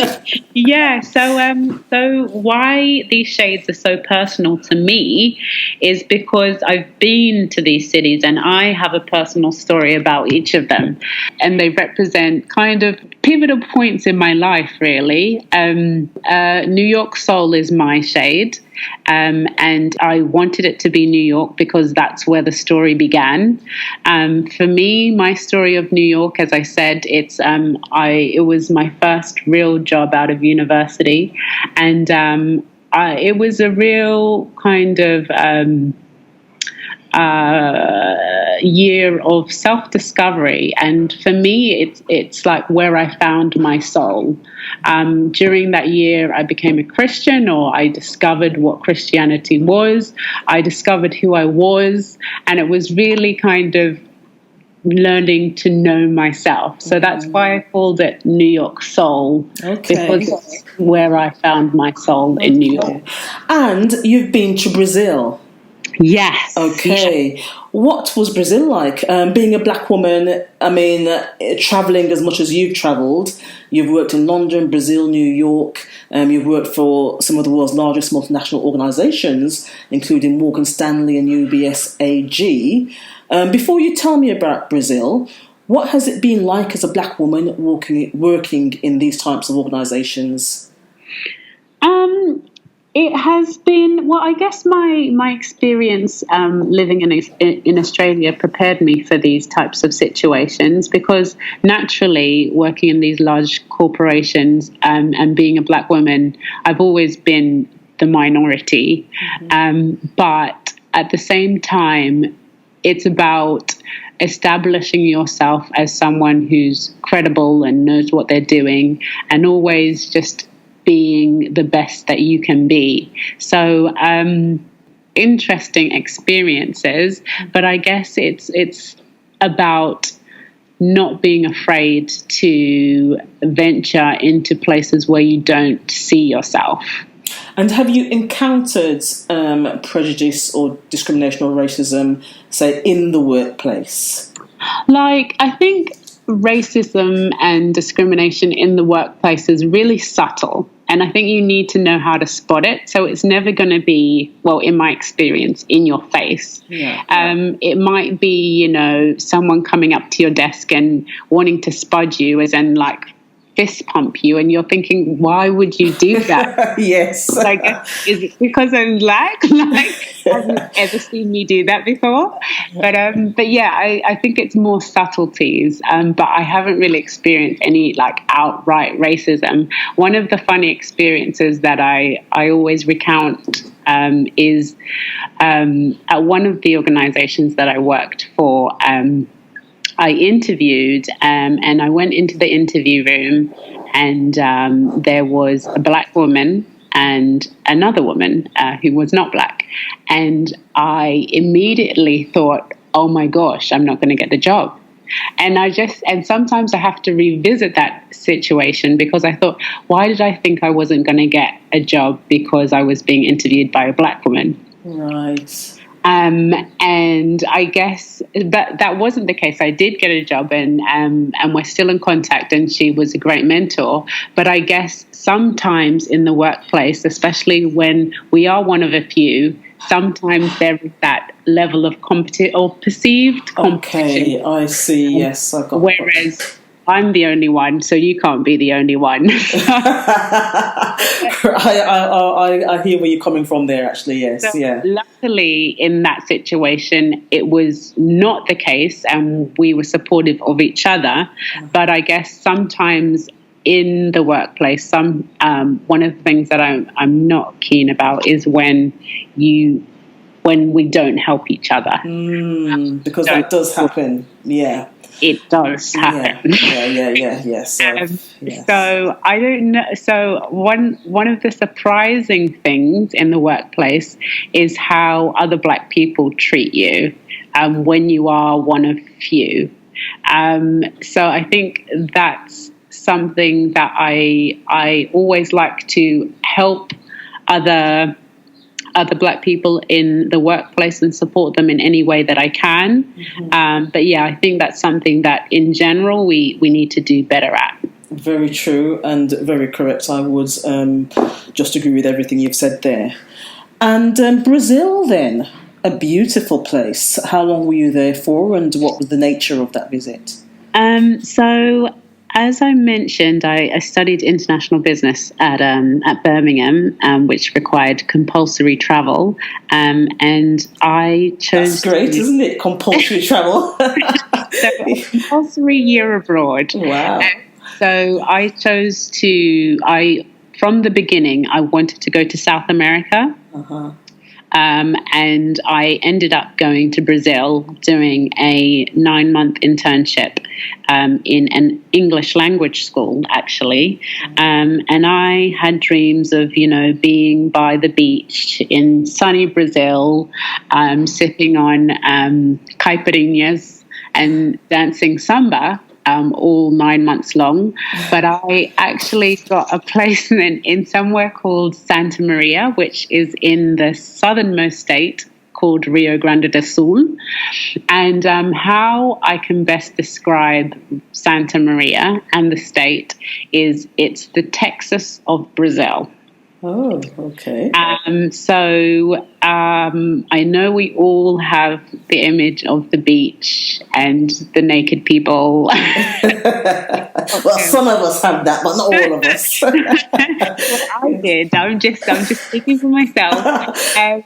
So why these shades are so personal to me is because I've been to these cities and I have a personal story about each of them, and they represent kind of pivotal points in my life, really. New York Soul is my shade. And I wanted it to be New York because that's where the story began. For me, my story of New York, as I said, it was my first real job out of university, and it was a real kind of year of self-discovery, and for me it's like where I found my soul. During that year I became a Christian, or I discovered what Christianity was. I discovered who I was, and it was really kind of learning to know myself. So that's why I called it New York Soul, because it's where I found my soul in New York. And you've been to Brazil. Yes. Okay. What was Brazil like? Being a black woman, I mean, travelling as much as you've travelled. You've worked in London, Brazil, New York. You've worked for some of the world's largest multinational organisations, including Morgan Stanley and UBS AG. Before you tell me about Brazil, what has it been like as a black woman working in these types of organisations? It has been, well, I guess my experience living in Australia prepared me for these types of situations, because naturally working in these large corporations and being a black woman, I've always been the minority. But at the same time, it's about establishing yourself as someone who's credible and knows what they're doing, and always just being the best that you can be. So interesting experiences, but I guess it's about not being afraid to venture into places where you don't see yourself. And have you encountered prejudice or discrimination or racism, say, in the workplace? Like, I think racism and discrimination in the workplace is really subtle, And I think you need to know how to spot it. So it's never going to be, well, in my experience, in your face. Yeah. It might be, someone coming up to your desk and wanting to spud you, as in like fist pump you, and you're thinking, why would you do that? Yes. Like, is it because I'm black? Like, have you ever seen me do that before? But yeah, I think it's more subtleties. But I haven't really experienced any like outright racism. One of the funny experiences that I always recount is at one of the organizations that I worked for. I interviewed and I went into the interview room, and there was a black woman and another woman who was not black. And I immediately thought, oh my gosh, I'm not going to get the job. And sometimes I have to revisit that situation, because I thought, why did I think I wasn't going to get a job because I was being interviewed by a black woman? Right. And I guess that wasn't the case. I did get a job, and we're still in contact, and she was a great mentor. But I guess sometimes in the workplace, especially when we are one of a few, sometimes there is that level of perceived competition. Okay, I see. Yes, I got. Whereas I'm the only one, so you can't be the only one. I hear where you're coming from there, actually, yes. So yeah. Luckily, in that situation, it was not the case, and we were supportive of each other. But I guess sometimes in the workplace, one of the things that I'm not keen about is when we don't help each other. Because that does happen, yeah. It does happen. Yeah. So I don't know. So one of the surprising things in the workplace is how other black people treat you when you are one of few. So I think that's something that I always like to help other black people in the workplace and support them in any way that I can. But yeah, I think that's something that in general we need to do better at. Very true and very correct. I would just agree with everything you've said there. And Brazil then, a beautiful place. How long were you there for, and what was the nature of that visit? So as I mentioned, I studied international business at Birmingham, which required compulsory travel, and I chose. That's great, isn't it? Compulsory travel. So a compulsory year abroad. Wow. So I chose from the beginning, I wanted to go to South America. And I ended up going to Brazil, doing a 9-month internship in an English language school, actually. And I had dreams of, being by the beach in sunny Brazil, sipping on caipirinhas and dancing samba. All 9 months long, but I actually got a placement in somewhere called Santa Maria, which is in the southernmost state called Rio Grande do Sul. And how I can best describe Santa Maria and the state is it's the Texas of Brazil. Oh, okay. So I know we all have the image of the beach and the naked people. Well, some of us have that, but not all of us. Well, I did. I'm just speaking for myself.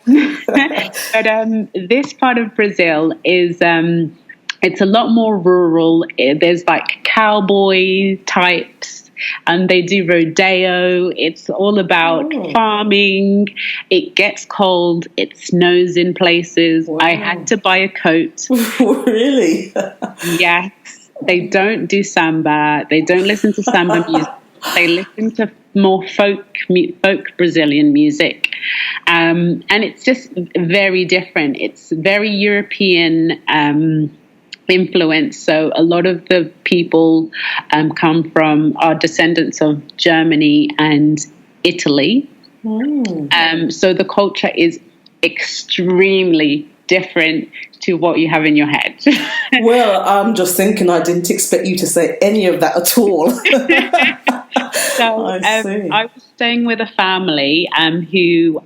But this part of Brazil is it's a lot more rural. There's like cowboy types. And they do rodeo. It's all about farming. It gets cold. It snows in places. Wow. I had to buy a coat. Really? Yes. They don't do samba. They don't listen to samba music. They listen to more folk Brazilian music. And it's just very different. It's very European influence. So a lot of the people are descendants of Germany and Italy. So the culture is extremely different to what you have in your head. Well, I'm just thinking I didn't expect you to say any of that at all. So I was staying with a family who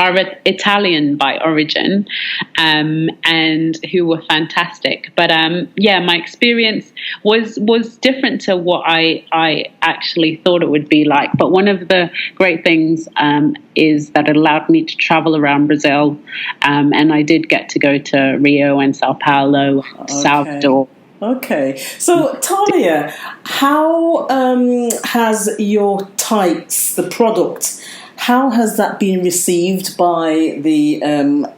are Italian by origin, and who were fantastic. But my experience was different to what I actually thought it would be like. But one of the great things is that it allowed me to travel around Brazil, and I did get to go to Rio and Sao Paulo, Salvador. Okay, so Tahlia, how has your tights, the product, how has that been received by the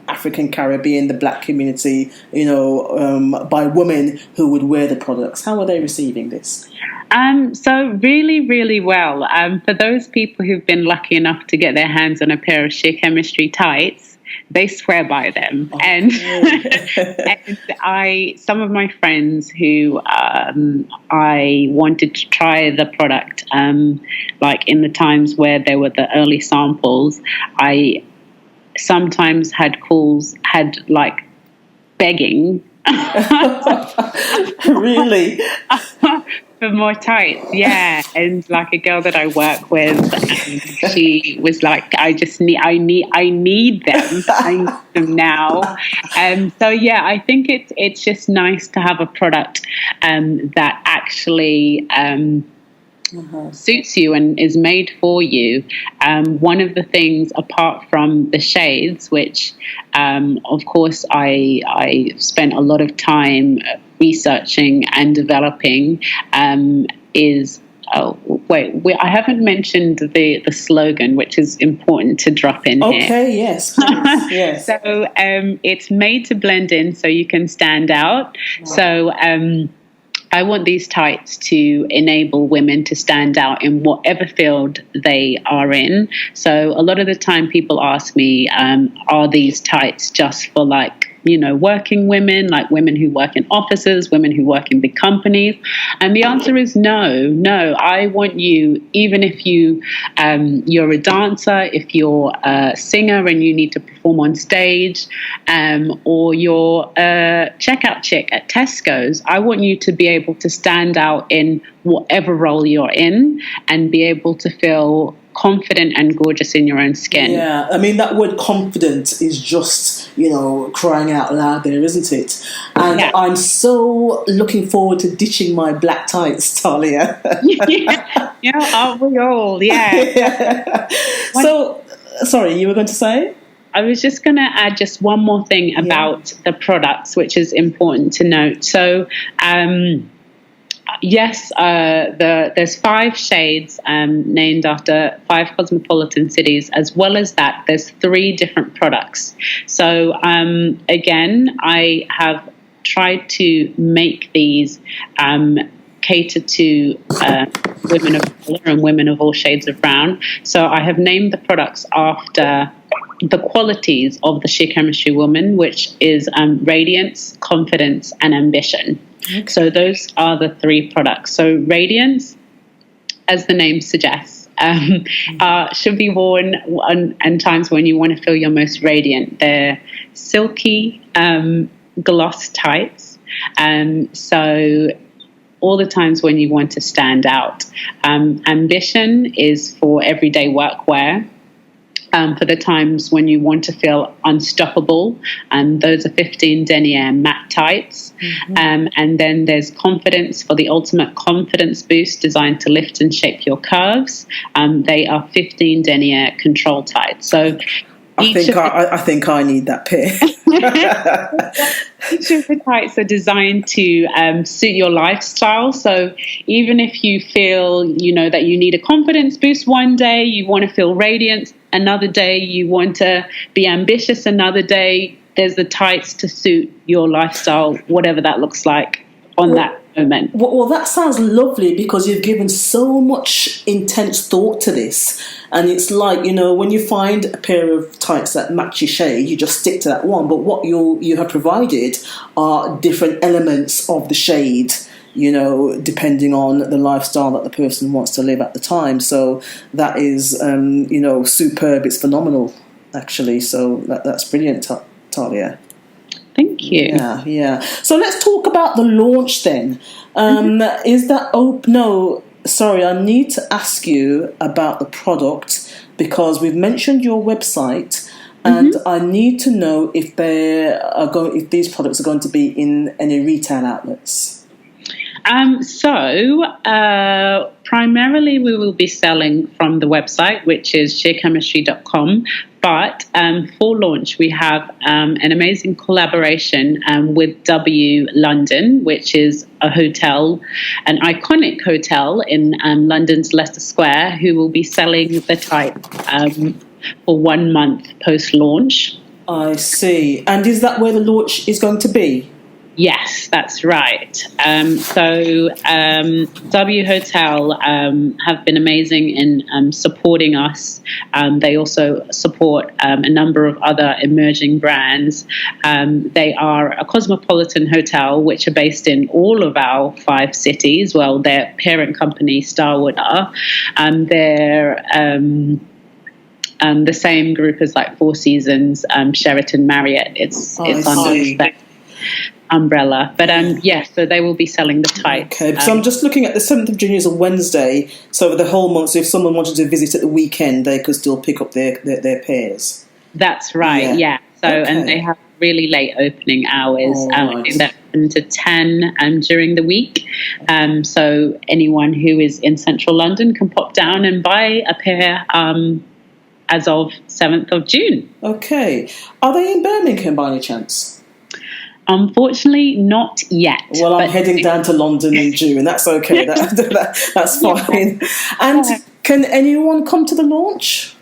African Caribbean, the Black community, by women who would wear the products? How are they receiving this? So really, really well. For those people who've been lucky enough to get their hands on a pair of Sheer Chemistry tights, they swear by them. Okay. And some of my friends who I wanted to try the product, like in the times where there were the early samples, I sometimes had begging. Really? For more tights, yeah. And like a girl that I work with, she was like, I need them. I need them now. So yeah, I think it's just nice to have a product that actually suits you and is made for you. One of the things, apart from the shades, which of course I spent a lot of time researching and developing, is I haven't mentioned the slogan, which is important to drop in here. Okay, yes, please. Yes. So it's made to blend in so you can stand out. Wow. So I want these tights to enable women to stand out in whatever field they are in. So a lot of the time people ask me, are these tights just for working women, like women who work in offices, women who work in big companies? And the answer is no. I want you, even if you're a dancer, if you're a singer and you need to perform on stage, or you're a checkout chick at Tesco's, I want you to be able to stand out in whatever role you're in and be able to feel confident and gorgeous in your own skin. Yeah, I mean, that word confident is just, crying out loud there, isn't it? And yeah. I'm so looking forward to ditching my black tights, Tahlia. Aren't we all? Yeah. So, sorry, you were going to say? I was just going to add just one more thing about the products, which is important to note. So, yes, there's 5 shades named after 5 cosmopolitan cities. As well as that, there's 3 different products. So again, I have tried to make these cater to women of color and women of all shades of brown. So I have named the products after the qualities of the Sheer Chemistry woman, which is radiance, confidence, and ambition. Okay. So those are the 3 products. So radiance, as the name suggests, should be worn on times when you want to feel your most radiant. They're silky gloss tights. So all the times when you want to stand out. Ambition is for everyday workwear. For the times when you want to feel unstoppable, and those are 15 denier matte tights. Mm-hmm. And then there's confidence for the ultimate confidence boost, designed to lift and shape your curves. They are 15 denier control tights. So I think I need that pair. Each of the tights are designed to suit your lifestyle. So even if you feel, that you need a confidence boost one day, you want to feel radiant, another day you want to be ambitious, another day there's the tights to suit your lifestyle, whatever that looks like on that moment. Well, that sounds lovely, because you've given so much intense thought to this. And it's like, when you find a pair of tights that match your shade, you just stick to that one. But what you have provided are different elements of the shade, depending on the lifestyle that the person wants to live at the time. So that is, superb. It's phenomenal, actually. So that's brilliant. Tahlia. Thank you. Yeah. So let's talk about the launch then. Is that open? No, sorry, I need to ask you about the product because we've mentioned your website, and I need to know if if these products are going to be in any retail outlets. Primarily we will be selling from the website, which is sheerchemistry.com. But for launch, we have an amazing collaboration with W London, which is a hotel, an iconic hotel in London's Leicester Square, who will be selling the type for 1 month post-launch. I see. And is that where the launch is going to be? Yes, that's right. W Hotel have been amazing in supporting us. They also support a number of other emerging brands. They are a cosmopolitan hotel, which are based in all of our 5 cities. Well, their parent company, Starwood, are. They're the same group as like Four Seasons, Sheraton, Marriott. It's under that umbrella. But so they will be selling the type. Okay, so I'm just looking at the 7th of June is a Wednesday, so the whole month, so if someone wanted to visit at the weekend, they could still pick up their pairs. That's right, yeah. So, and they have really late opening hours. I think they're open to 10 during the week. So anyone who is in central London can pop down and buy a pair as of 7th of June. Okay. Are they in Birmingham by any chance? Unfortunately, not yet. Well, I'm heading down to London in June. That's okay. That's fine. And can anyone come to the launch?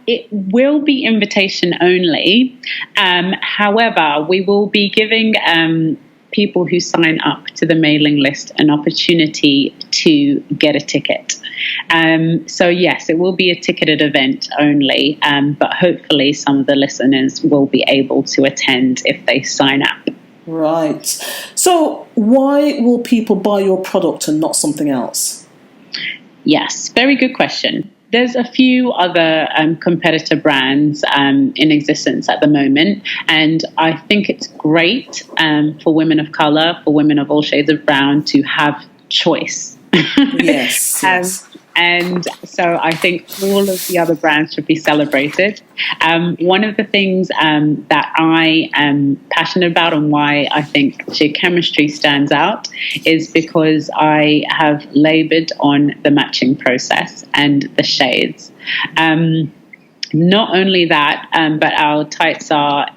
It will be invitation only. However, we will be giving people who sign up to the mailing list an opportunity to get a ticket. So yes, it will be a ticketed event only, but hopefully some of the listeners will be able to attend if they sign up. Right. So why will people buy your product and not something else? Yes, very good question. There's a few other competitor brands in existence at the moment, and I think it's great for women of colour, for women of all shades of brown to have choice. Yes. And so I think all of the other brands should be celebrated. One of the things that I am passionate about and why I think Sheer Chemistry stands out is because I have laboured on the matching process and the shades. Not only that, but our tights are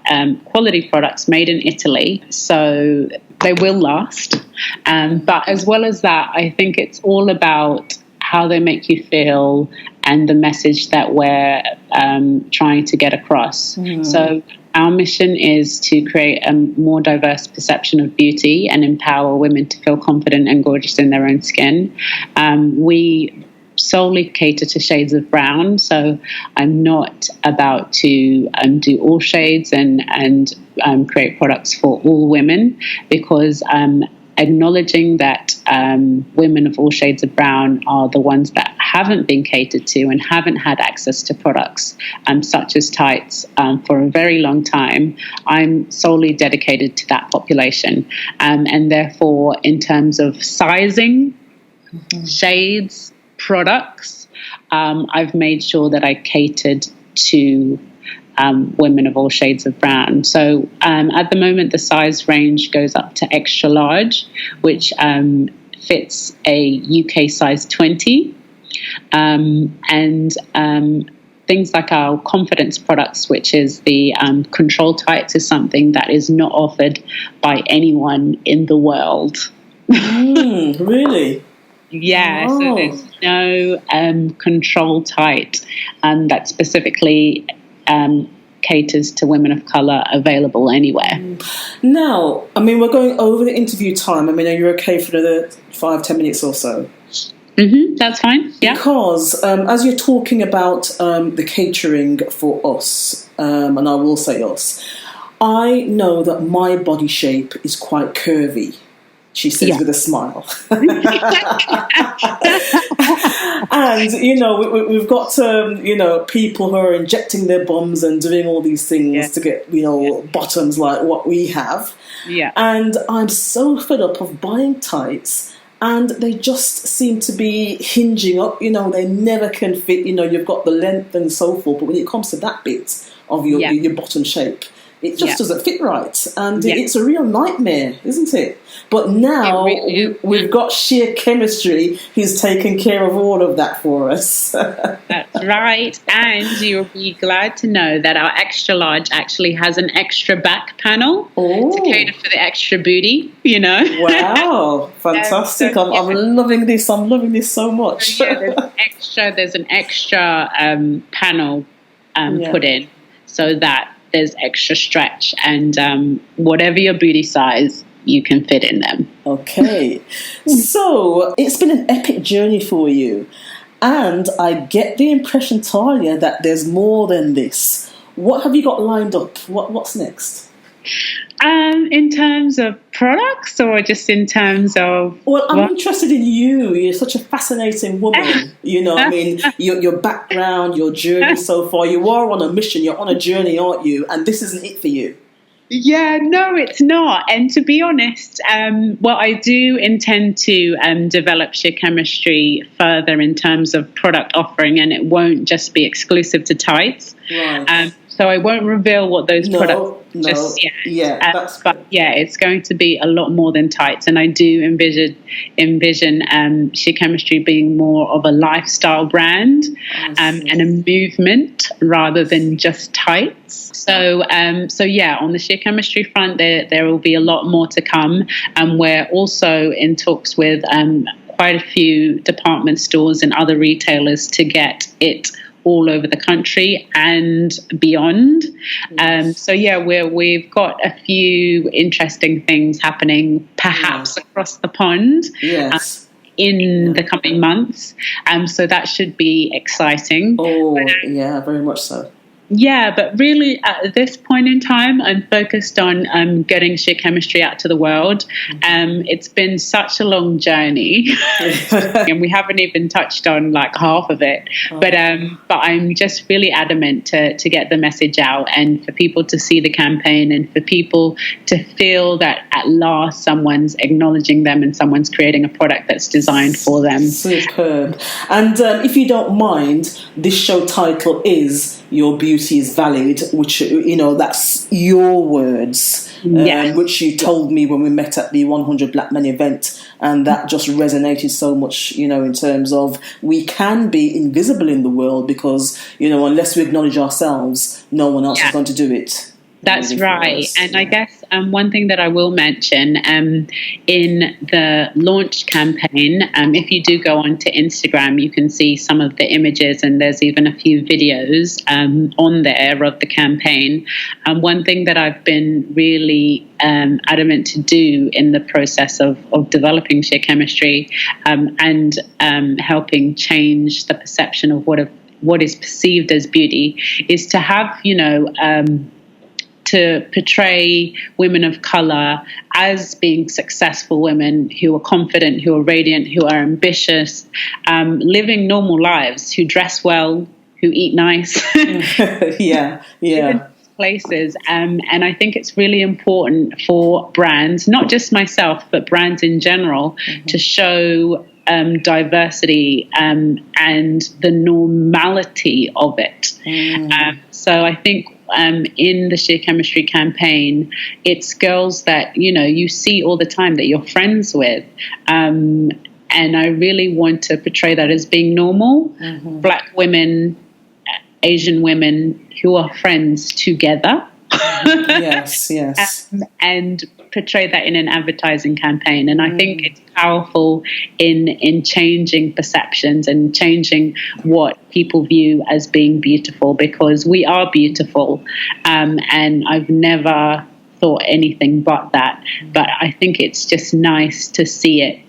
quality products made in Italy, so they will last. But as well as that, I think it's all about how they make you feel and the message that we're trying to get across. So our mission is to create a more diverse perception of beauty and empower women to feel confident and gorgeous in their own skin. We solely cater to shades of brown, so I'm not about to do all shades and create products for all women, because acknowledging that women of all shades of brown are the ones that haven't been catered to and haven't had access to products such as tights for a very long time. I'm solely dedicated to that population, and therefore in terms of sizing, shades, products, I've made sure that I catered to women of all shades of brown. So at the moment, the size range goes up to extra large, which fits a UK size 20. And things like our confidence products, which is the control tights, is something that is not offered by anyone in the world. Really? Yeah, so there's no control tight that specifically caters to women of colour available anywhere. Now, I mean, we're going over the interview time. I mean, are you okay for another 5-10 minutes or so? That's fine, yeah. Because as you're talking about the catering for us, and I will say us, I know that my body shape is quite curvy, she says with a smile. And, we've got, people who are injecting their bums and doing all these things to get, bottoms like what we have. Yeah. And I'm so fed up of buying tights, and they just seem to be hinging up. They never can fit. You've got the length and so forth, but when it comes to that bit of your bottom shape, it just doesn't fit right, and it's a real nightmare, isn't it? But now we've got Sheer Chemistry who's taken care of all of that for us. That's right. And you'll be glad to know that our extra large actually has an extra back panel to cater for the extra booty, Wow, fantastic. I'm loving this. I'm loving this so much. There's an extra panel put in so that there's extra stretch, and whatever your booty size, you can fit in them. Okay. So it's been an epic journey for you. And I get the impression, Tahlia, that there's more than this. What have you got lined up? What's next? In terms of products, or just in terms of... Well, I'm interested in you. You're such a fascinating woman. Your background, your journey so far. You are on a mission. You're on a journey, aren't you? And this isn't it for you. Yeah, no, it's not. And to be honest, I do intend to develop Sheer Chemistry further in terms of product offering, and it won't just be exclusive to tights. Right. So I won't reveal what those products just yet. Yeah, but it's going to be a lot more than tights, and I do envision Sheer Chemistry being more of a lifestyle brand and a movement rather than just tights. So on the Sheer Chemistry front, there will be a lot more to come, and we're also in talks with quite a few department stores and other retailers to get it all over the country and beyond. Yes. We've got a few interesting things happening, perhaps across the pond. Yes. In the coming months. So that should be exciting. Oh, very much so. Yeah, but really at this point in time, I'm focused on getting Sheer Chemistry out to the world. It's been such a long journey, and we haven't even touched on like half of it. But I'm just really adamant to get the message out, and for people to see the campaign, and for people to feel that at last someone's acknowledging them and someone's creating a product that's designed for them. Superb. And if you don't mind, this show title is Your Beauty is Valid, which, that's your words, which you told me when we met at the 100 Black Men event. And that just resonated so much, in terms of we can be invisible in the world because, unless we acknowledge ourselves, no one else is going to do it. That's right. And I guess one thing that I will mention in the launch campaign, if you do go onto Instagram, you can see some of the images, and there's even a few videos on there of the campaign. One thing that I've been really adamant to do in the process of developing Sheer Chemistry and helping change the perception of what is perceived as beauty is to have, to portray women of colour as being successful women who are confident, who are radiant, who are ambitious, living normal lives, who dress well, who eat nice. Places. And I think it's really important for brands, not just myself, but brands in general, to show diversity and the normality of it. So I think in the Sheer Chemistry campaign, it's girls that, you see all the time that you're friends with. And I really want to portray that as being normal. Black women, Asian women who are friends together. Yes. And portray that in an advertising campaign. And I think it's powerful in changing perceptions and changing what people view as being beautiful, because we are beautiful. And I've never thought anything but that. But I think it's just nice to see it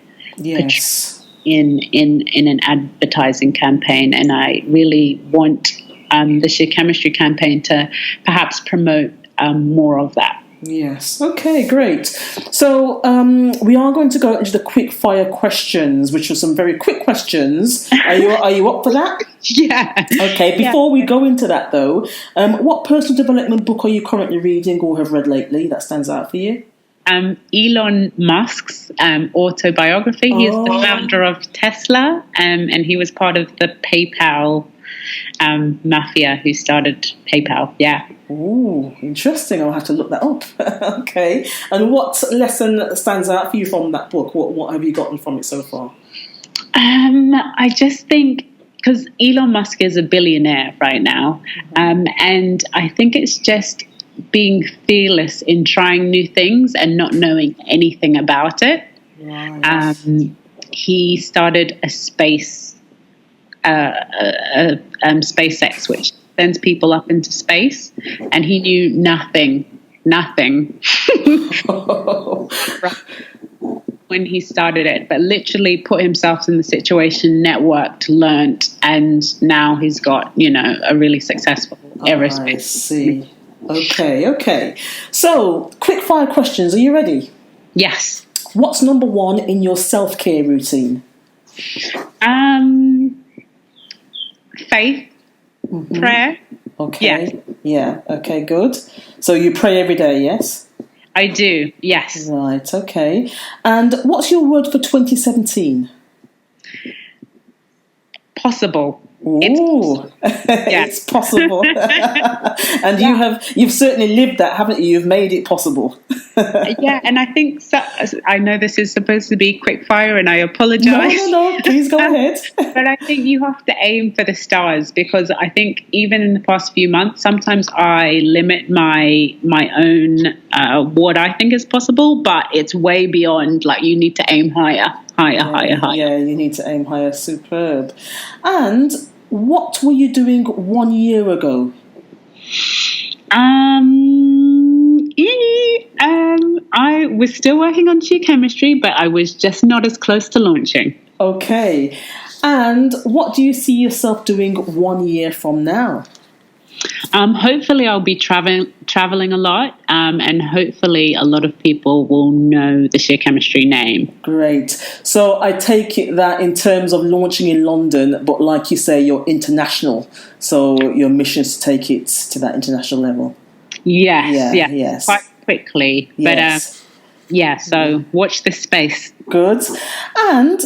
in an advertising campaign. And I really want the Sheer Chemistry campaign to perhaps promote more of that. Yes. Okay, great. So we are going to go into the quick fire questions, which are some very quick questions. Are you up for that? Yeah. Okay, before we go into that though, what personal development book are you currently reading or have read lately that stands out for you? Elon Musk's autobiography. He's the founder of Tesla, and he was part of the PayPal mafia who started PayPal. Yeah. Oh, interesting. I'll have to look that up. Okay. And what lesson stands out for you from that book? What have you gotten from it so far? I just think, because Elon Musk is a billionaire right now, and I think it's just being fearless in trying new things and not knowing anything about it. Right. He started a SpaceX, which sends people up into space, and he knew nothing when he started it, but literally put himself in the situation, networked, learnt, and now he's got, a really successful aerospace. I see. Okay. So, quick fire questions. Are you ready? Yes. What's number one in your self-care routine? Faith, prayer. Okay. Yeah. Okay, good. So you pray every day, yes? I do, yes. Right, okay. And what's your word for 2017? Possible. Ooh, it's possible. And yeah. you've certainly lived that, haven't you? You've made it possible. Yeah, and I think I know this is supposed to be quick fire, and I apologize. No, please go ahead. But I think you have to aim for the stars, because I think even in the past few months, sometimes I limit my own what I think is possible, but it's way beyond. Like, you need to aim higher. Yeah, you need to aim higher. Superb. And what were you doing 1 year ago? I was still working on geochemistry, but I was just not as close to launching. Okay. And what do you see yourself doing 1 year from now? Hopefully I'll be traveling a lot, and hopefully a lot of people will know the Sheer Chemistry name. Great. So I take it that in terms of launching in London, but like you say, you're international. So your mission is to take it to that international level. Yes. Quite quickly. Yes. But so watch this space. Good. And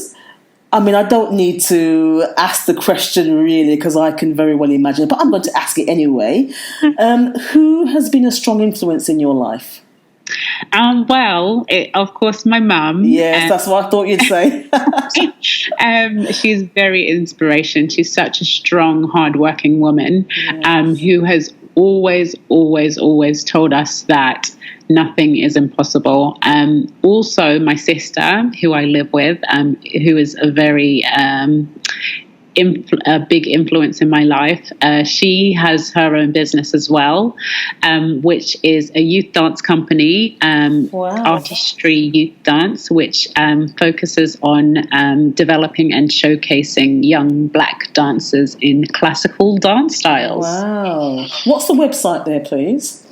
I mean, I don't need to ask the question really, because I can very well imagine it, but I'm going to ask it anyway. Who has been a strong influence in your life? Of course, my mum. Yes, that's what I thought you'd say. She's very inspiration. She's such a strong, hardworking woman, who has always told us that nothing is impossible. Also, my sister, who I live with, who is a very a big influence in my life. She has her own business as well, which is a youth dance company, Artistry Youth Dance, which focuses on developing and showcasing young Black dancers in classical dance styles. Wow. What's the website there, please?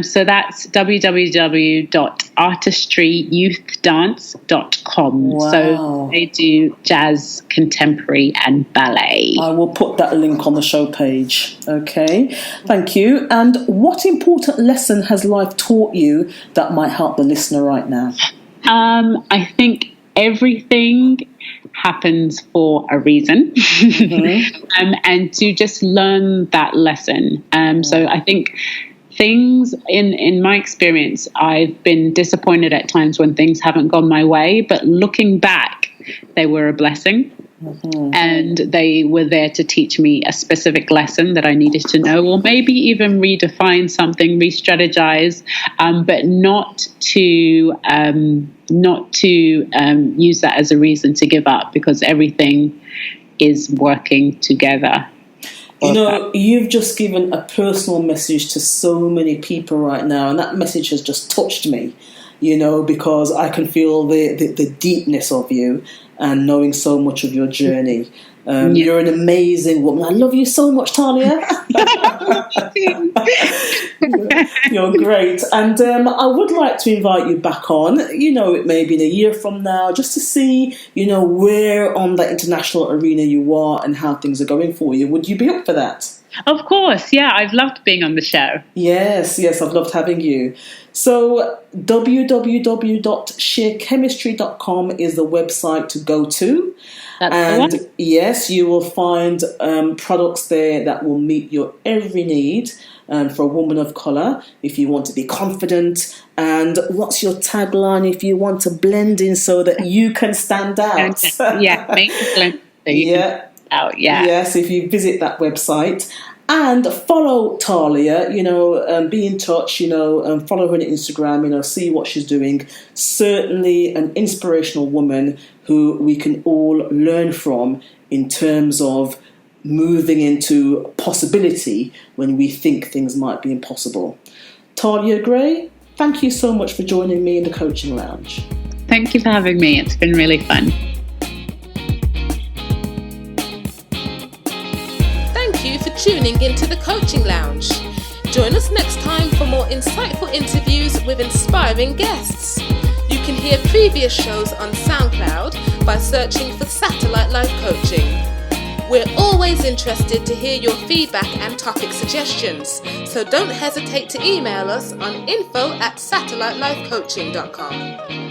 So that's www.artistryyouth.com. Wow. So they do jazz, contemporary, and ballet. I will put that link on the show page. Okay, thank you. And what important lesson has life taught you that might help the listener right now? I think everything happens for a reason, and to just learn that lesson. So I think things in my experience, I've been disappointed at times when things haven't gone my way, but looking back, they were a blessing. And they were there to teach me a specific lesson that I needed to know, or maybe even redefine something, re-strategize, but not to use that as a reason to give up, because everything is working together. You know, you've just given a personal message to so many people right now, and that message has just touched me, because I can feel the deepness of you. and knowing so much of your journey. You're an amazing woman. I love you so much, Tahlia. You're great. And I would like to invite you back on, it may be in a year from now, just to see, where on the international arena you are and how things are going for you. Would you be up for that? Of course, yeah. I've loved being on the show. Yes, I've loved having you. So www.sharechemistry.com is the website to go to. That's the one. Yes, you will find products there that will meet your every need for a woman of colour, if you want to be confident. And what's your tagline if you want to blend in so that you can stand out? Make it blend so you can stand out. Yes, if you visit that website. And follow Tahlia, be in touch, follow her on Instagram, see what she's doing. Certainly an inspirational woman who we can all learn from in terms of moving into possibility when we think things might be impossible. Tahlia Gray, thank you so much for joining me in the Coaching Lounge. Thank you for having me. It's been really fun. Thank you for tuning into the Coaching Lounge. Join us next time for more insightful interviews with inspiring guests. You can hear previous shows on SoundCloud by searching for Satellite Life Coaching. We're always interested to hear your feedback and topic suggestions, so don't hesitate to email us on info@satellitelifecoaching.com.